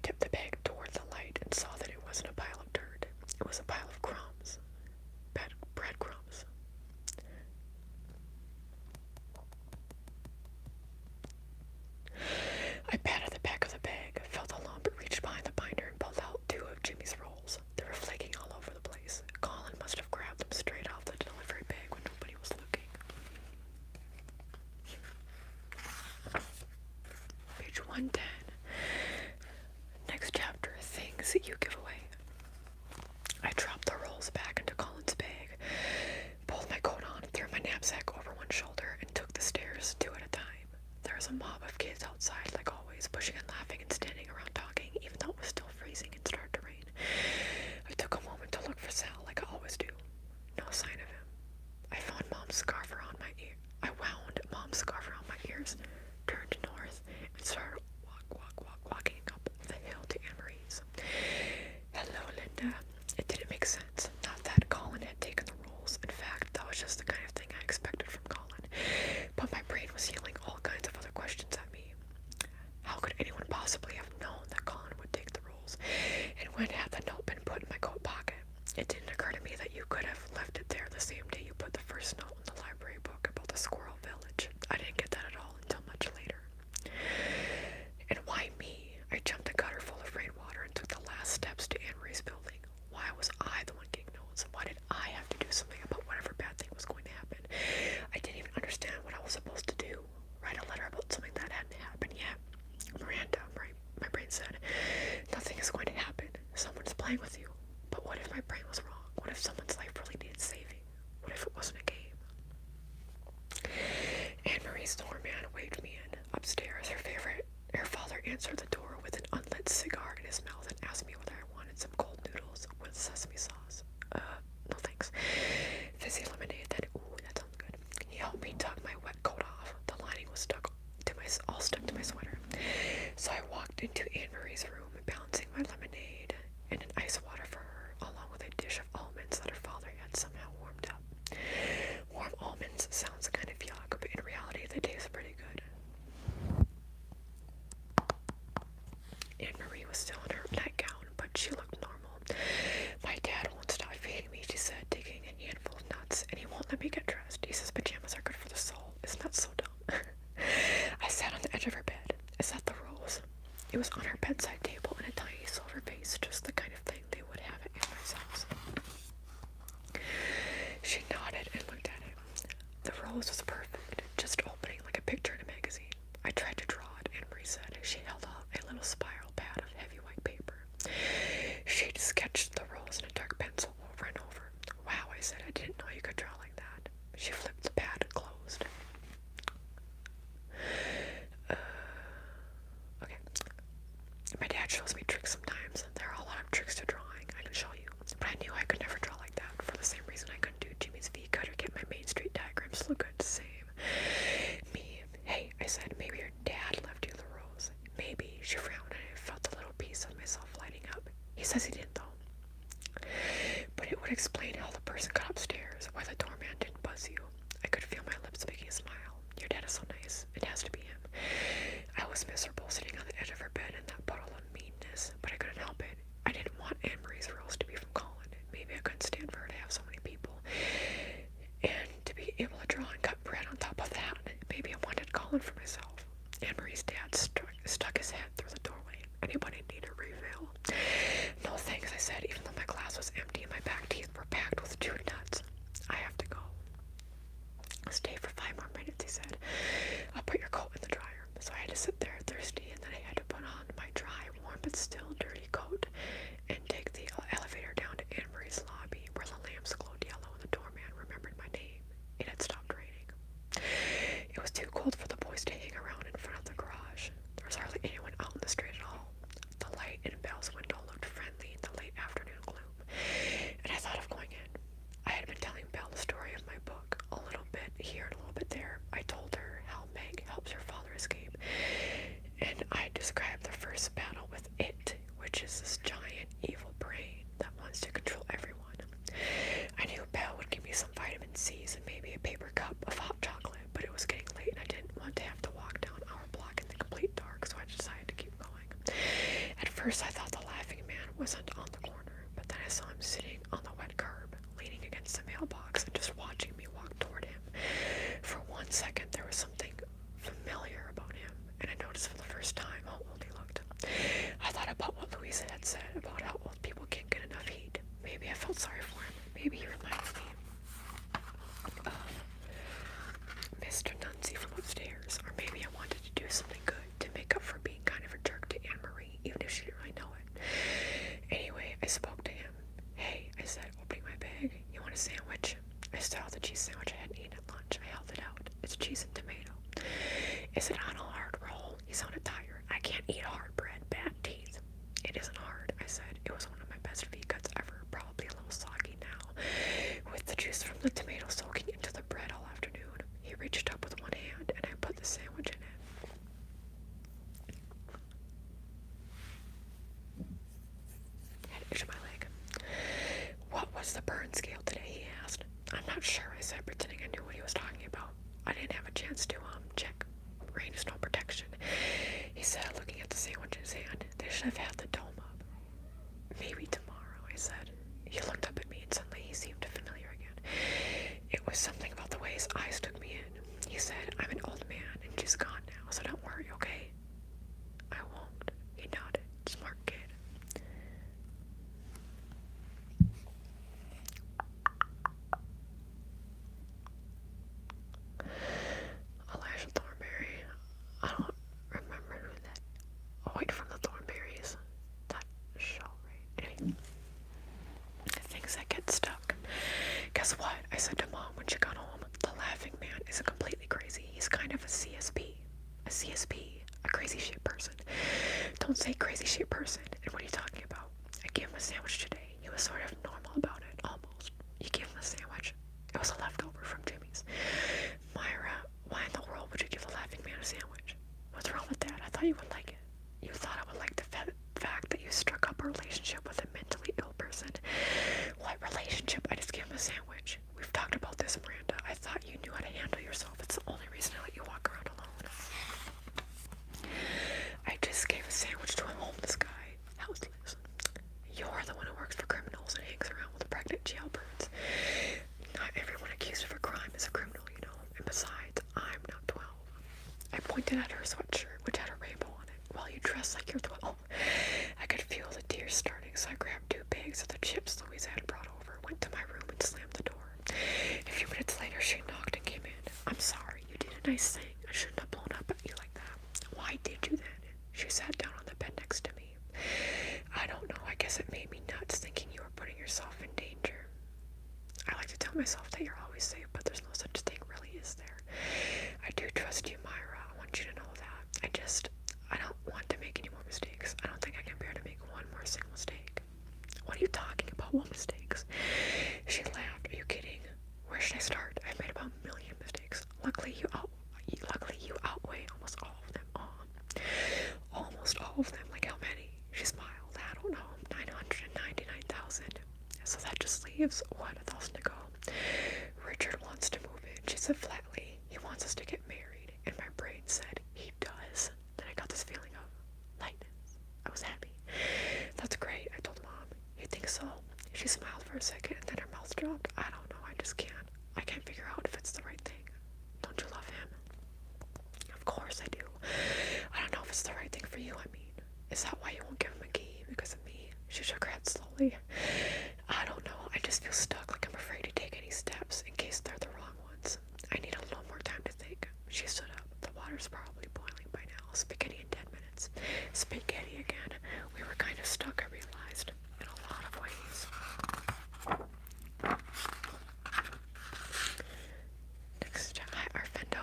tipped the bag toward the light and saw that it wasn't a pile of dirt. It was a pile of crumbs. Breadcrumbs. I patted the back of the bag, felt a lump, reached behind the binder and pulled out 2 of Jimmy's rolls. They were flaking all over the place. Colin must have grabbed them straight off the delivery bag when nobody was looking. Page 110. Next chapter, things you give away. I dropped the rolls back into Colin's bag, pulled my coat on, threw my knapsack over one shoulder, and took just 2 at a time. There was a mob of kids outside, like always, pushing and laughing and standing around talking, even though it was still freezing and started to rain. I took a moment to look for Sal, like I always do. No sign of him. I found Mom's scarf around my ear. I wound Mom's scarf around my ears, turned north, and started walking up the hill to Anne-Marie's. Hello, Linda. It didn't make sense. Not that Colin had taken the roles. In fact, that was just the kind of thing I expected from Colin. But my brain was yelling all kinds of other questions at me. How could anyone possibly have known that Colin would take the roles? And when had the note been put in my coat pocket? It didn't occur to me that you could have left it there the same day you put the first note in the library book about the squirrel village. I didn't get that at all until much later. And why me? I jumped a gutter full of rainwater and took the last steps to Anne-Marie's building. Why was I the one getting notes? Why did I have to do something about whatever bad thing was going to happen? I didn't even understand what I was supposed to do. Write a letter about something that hadn't happened yet. Miranda, my brain said, nothing is going to happen. Someone's playing with you. But what if my brain was wrong? What if someone's life really needed saving? What if it wasn't a game? Anne-Marie's doorman waved me in. Upstairs, her father answered the door with an unlit cigar in his mouth and asked me whether I wanted some cold noodles with sesame sauce. No thanks. Fizzy lemonade, then. Ooh, that sounds good. He helped me tuck my wet coat off. The lining was all stuck to my sweater. So I walked into Anne-Marie's room, balancing my lemonade and an ice water for her, along with a dish of almonds that her father had somehow warmed up. Warm almonds sounds kind of yuck, but in reality they taste pretty good. Anne-Marie was still in her nightgown, but she looked normal. My dad won't stop feeding me, she said, taking a handful of nuts, and he won't let me get dressed. He says pajamas are good for the soul. Isn't that so dumb? I sat on the edge of her bed. Is that the rose? It was on her bedside table in a tiny silver vase, just the kind of thing they would have at Anne-Marie's house. She nodded and looked at it. The rose was perfect, just opening like a picture in a magazine. I tried to draw it, Anne-Marie said. She held out a little spiral pad of heavy white paper. She'd sketched the rose in a dark pencil over and over. Wow, I said, I didn't know you could draw like that. She flipped the pad closed. Okay. My dad shows me tricks sometimes. There are a lot of tricks to drawing. I can show you. But I knew I could never draw like that, for the same reason I couldn't do Jimmy's V-cut or get my Main Street diagrams to look good the same. Hey, I said, maybe your dad left you the rose. Maybe. She frowned and I felt a little piece of myself lighting up. He says he didn't, though. But it would explain how the person got upstairs, why the doorman didn't buzz you. I could feel my lips making a smile. Your dad is so nice. It has to be him. I was miserable sitting on the edge of her bed in that puddle of meanness, but I couldn't help it. I didn't want Anne-Marie's rose to be from Colin. Maybe I couldn't stand for her to have so many people. And to be able to draw and cut bread on top of that. Maybe I wanted Colin for myself. Anne-Marie's dad stuck his head through the doorway. Anybody need a refill? No thanks, I said, even though my glass was empty and my back teeth were packed with chewed nuts. I have to go. Stay for 5 more minutes, he said. I'll put your coat in the dryer. So I had to sit there thirsty, and then I had to put on my dry, warm, but still dirty coat and take the elevator down to Anne-Marie's lobby, where the lamps glowed yellow and the doorman remembered my name. It had stopped raining. It was too cold for the boys to hang around in front of the garage. There was hardly anyone out in the street at all. The light in Belle's window looked friendly in the late afternoon gloom, and I thought of going in. I had been telling Belle the story of my book, a little bit here and a little bit there. I told her how Meg helps her father escape, and I described the first battle with it, which is this giant evil brain that wants to control everyone. I knew Belle would give me some vitamin C's and maybe a paper cup of hot chocolate, but it was getting late and I didn't want to have to walk down our block in the complete dark, so I decided to keep going. At first I thought the laughing man wasn't on the corner, but then I saw him sitting on the wet curb, leaning against the mailbox and just watching me walk toward him. For 1 second there was something familiar about him, and I noticed for the first time how old he looked. I thought about what Louisa had said about how old people can't get enough heat. Maybe I felt sorry for him. Maybe he reminded me of Mr. Nunzi from upstairs, or maybe I wanted to do something good to make up for being kind of a jerk to Anne-Marie, even if she didn't really know it. Anyway, I spoke to him. Hey, I said, opening my bag, you want a sandwich? I still had the cheese sandwich I hadn't eaten at lunch. I held it out. It's cheese and Is it on a hard roll? He sounded tired. I can't eat hard bread. Bad teeth. It isn't hard, I said. It was one of my best V cuts ever. Probably a little soggy now, with the juice from the tomato soaking into the bread all afternoon. He reached up with one hand, and I put the sandwich in it. I had to itch my leg. What was the burn scale today? He asked. I'm not sure, I said, pretending I knew what he was talking about. I didn't have a chance to, check. Rain is no protection, he said, looking at the sandwich in his hand. They should have had the dome up. Maybe tomorrow, I said. He looked up at me and suddenly he seemed familiar again. It was something about the way his eyes took me in. He said, I'm an old man and she's gone now, so don't worry, okay? I won't, he nodded. Smart kid. Elijah Thornberry. I don't remember who that. Oh, wait, from the Thornberries. That show, right? Anyway. Things that get stuck. Guess what? I said to Mom when she got home. The laughing man isn't completely crazy. He's kind of a CSP. A CSP. A crazy shit person. Don't say crazy shit person. And what are you talking about? I gave him a sandwich today. He was sort of normal about it. Almost. You gave him a sandwich. It was a leftover from Jimmy's. Myra, why in the world would you give the laughing man a sandwich? What's wrong with that? I thought you would like it. You thought I would like the fact that you struck up a relationship with a mentally ill person. What relationship? I just gave him a sandwich. We've talked about this, Miranda. I thought you knew how to handle yourself. It's the only reason I let you walk around alone. I just gave a sandwich to a homeless guy. Houseless. You're the one who works for criminals and hangs around with pregnant jailbirds. Not everyone accused of a crime is a criminal, you know. And besides, I'm not 12. I pointed at her sweatshirt, which had a rainbow on it. While you dress like you're 12. I could feel the tears starting, so I grabbed 2 bags of the chips Louise had brought over, went to my room and slammed the door. A few minutes later, she knocked and came in. I'm sorry, you did a nice thing. I shouldn't have blown up at you like that. Why did you then? She sat down on the bed next to me. I don't know, I guess it made me nuts thinking you were putting yourself in danger. I like to tell myself that you're always safe, but there's no such thing really, is there? I do trust you, Myra. I want you to know that. I don't want to make any more mistakes. I don't think I can bear to make one more single mistake. What are you talking about? What mistakes? She laughed. Are you kidding? Where should I start? I've made about a million mistakes. Luckily you outweigh almost all of them. Almost all of them. Like how many? She smiled. I don't know. 999,000. So that just leaves, what, 1,000 to go. Richard wants to move in. She said flatly, he wants us to get married. And my brain said, he does. Then I got this feeling of lightness. I was happy. That's great, I told Mom. You think so? She smiled for a second and then her mouth dropped. I don't know, I just can't. I can't figure out if it's the right thing. Don't you love him? Of course I do. I don't know if it's the right thing for you, I mean. Is that why you won't give him a key? Because of me? She shook her head slowly. I don't know, I just feel stuck, like I'm afraid to take any steps in case they're the wrong ones. I need a little more time to think. She stood up. The water's probably boiling by now. Spaghetti in 10 minutes. Spaghetti again. We were kind of stuck, I realized, in a lot of ways. Hi, Arfendo.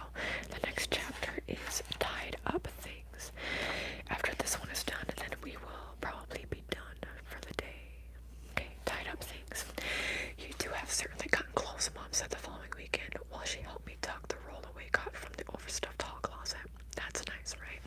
The next chapter is Tied Up Things. After this one is done, then we will probably be done for the day. Okay, Tied Up Things. You two have certainly gotten close, Mom said the following weekend while she helped me tuck the rollaway cot from the overstuffed hall closet. That's nice, right?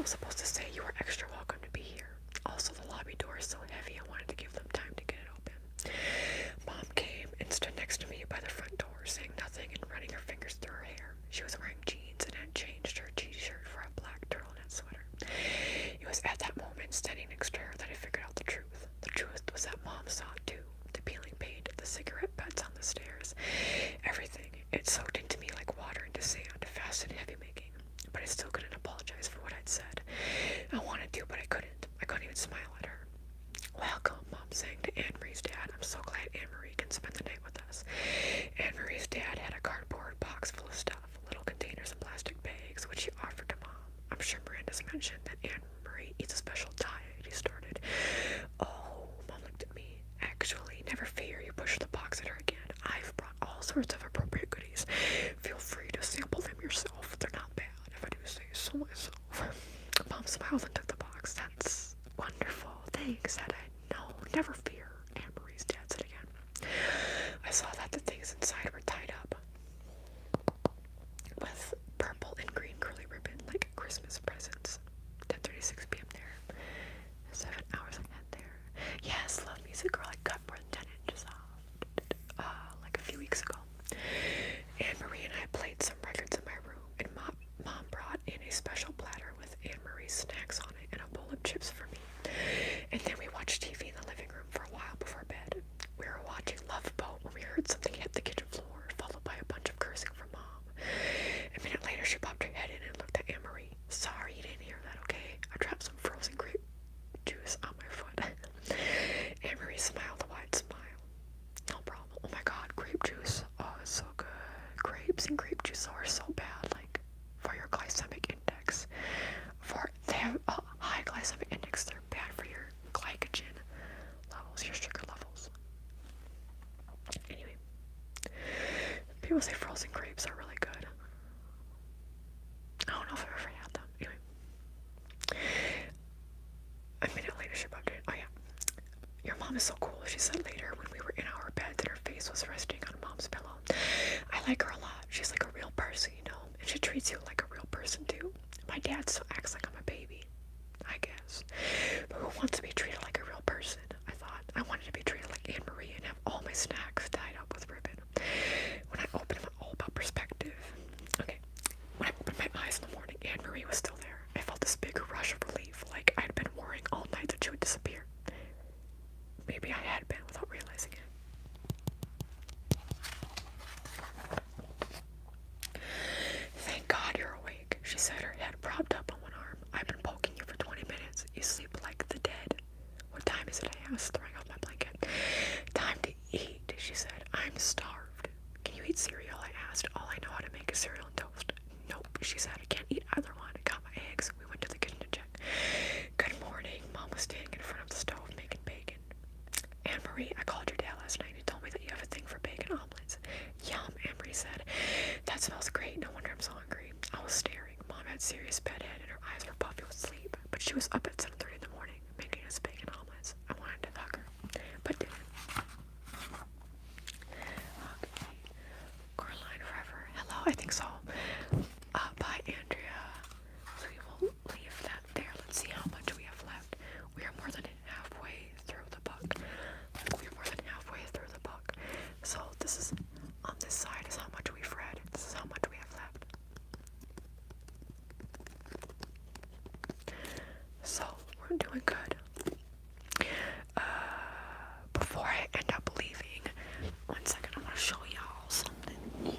was supposed to say you were extra welcome to be here. Also, the lobby door is so heavy, I wanted to give them time to get it open. Mom came and stood next to me by the front door, saying nothing and running her fingers through her hair. She was wearing jeans and had changed her t-shirt for a black turtleneck sweater. It was at that moment, standing next to her, that I figured out the truth. The truth was that Mom saw it too. The peeling paint, the cigarette butts on the stairs, everything. It soaked into me like water into sand, fast and heavy making. But I still couldn't apologize for what I'd said. I wanted to, but I couldn't. I couldn't even smile at her. Welcome, Mom sang to Anne-Marie's dad. I'm so glad Anne-Marie can spend the night with us. Anne-Marie's dad had a cardboard box full of stuff, little containers and plastic bags, which he offered to Mom. I'm sure Miranda's mentioned that Anne-Marie eats a special diet, he started. Oh, Mom looked at me. Actually, never fear, you pushed the box at her again. I've brought all sorts of appropriate goodies. Feel free to sample them yourself. They're not bad, if I do say so myself. Mom smiled and took the box. That's wonderful. Thanks, said I. No, never fear, Anne-Marie's dad said again. I saw that the things inside were tied up with purple and green curly ribbon like Christmas presents. 10:36 p.m. there. 7 hours ahead there. Yes, love music girl. I cut more than 10 inches off. Like a few weeks ago. Anne-Marie and I played some records in my room, and Mom brought in a special platter with Anne-Marie's snacks on it and a bowl of chips for me. And then we watched TV in the living room for a while before bed. We were watching Love Boat when we heard something hit the kitchen floor, followed by a bunch of cursing from Mom. A minute later, she popped her head in and looked at Anne-Marie. Sorry you didn't hear that, okay? I dropped some frozen grape juice on my foot. Anne-Marie smiled a wide smile. No problem. Oh my god, grape juice. Oh, it's so good. Grapes and grape juice are so bad, like, for your glycemic index. They have a high glycemic index. They're bad for your glycogen levels, your sugar levels. Anyway, people say frozen grapes are really good. I don't know if I've ever had them. Anyway, a minute later she bumped in. Oh yeah, your mom is so cool, she said later when we were in our bed and her face was resting on Mom's pillow. I like her a lot. She's like a real person, you know, and she treats you like a real person too. My dad still acts like I'm a baby, I guess. But who wants to be treated like a real person? I thought. I wanted to be treated like Anne-Marie and have all my snacks tied up with ribbon. When I opened them, all about perspective. Okay, when I opened my eyes in the morning, Anne-Marie was still there. I felt this big rush of relief, like I'd been worrying all night that she would disappear. Maybe I had been without realizing it. Thank God you're awake, she said, her head propped up on one arm. I've been poking you for 20 minutes. You sleep like the dead. What time is it? I asked, throwing off my blanket. Time to eat, she said. I'm starved. Can you eat cereal? I asked. All I know how to make is cereal and toast. Nope, she said. I can't eat either one. I got my eggs. We went to the kitchen to check. Good morning. Mom was standing in front of the stove making bacon. Anne-Marie, I called your dad last night and he told me that you have a thing for bacon omelets. Yum, Anne-Marie said. That smells great. No wonder I'm so hungry. I was staring. Mom had serious bedhead and her eyes were puffy with sleep. But she was up at 7:30 in the morning making us bacon omelets. I wanted to hug her, but didn't. Okay. Coraline Forever. Hello, I think so. Bye, Andrea. So we will leave that there. Let's see how much we have left. We are more than halfway through the book. So this is, on this side is how much we've read. This is how much we have left. So we're doing good. Before I end up leaving, 1 second, I want to show y'all something.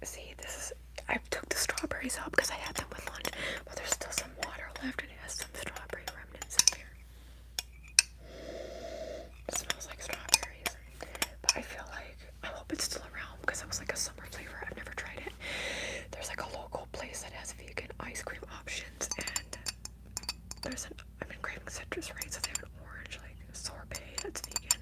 See, this is, I took the strawberries out because I had them with lunch, but there's still some water left and it has some strawberry remnants in there. It smells like strawberries, but I feel like, I hope it's still around because it was like a summer flavor. I've never tried it. There's like a local place that has vegan ice cream options, and there's I've been craving citrus, right? So they have an orange, like sorbet that's vegan.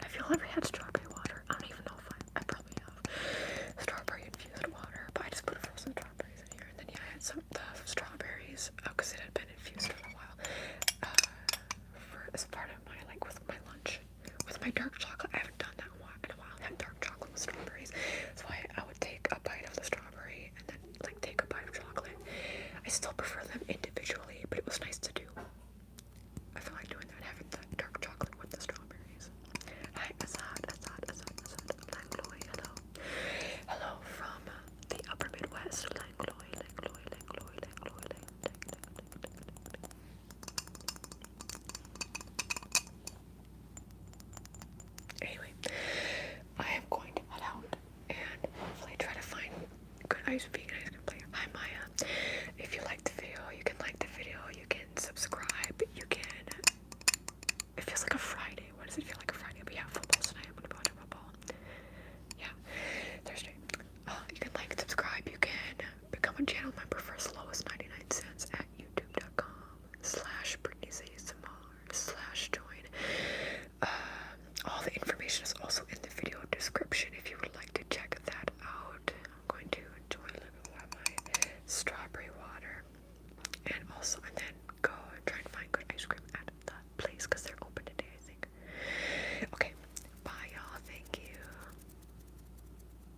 Have you ever had strawberry water? I don't even know if I probably have strawberry infused water, but I just put frozen strawberries in here, and then yeah, I had some the strawberries because it had been infused for a while. As part of my with my lunch, with my dark chocolate. I haven't done that in a while. I had dark chocolate with strawberries, so I would take a bite of the strawberry and then take a bite of chocolate. I still prefer them individually, but it was nice to do. I feel like doing that, having that dark chocolate with the strawberries. Hi, 𝒓𝒆𝒒𝒄𝒄, 𝒓𝒄𝒄, hello. Hello from the upper Midwest. Anyway, I am going to head out and hopefully try to find good ice cream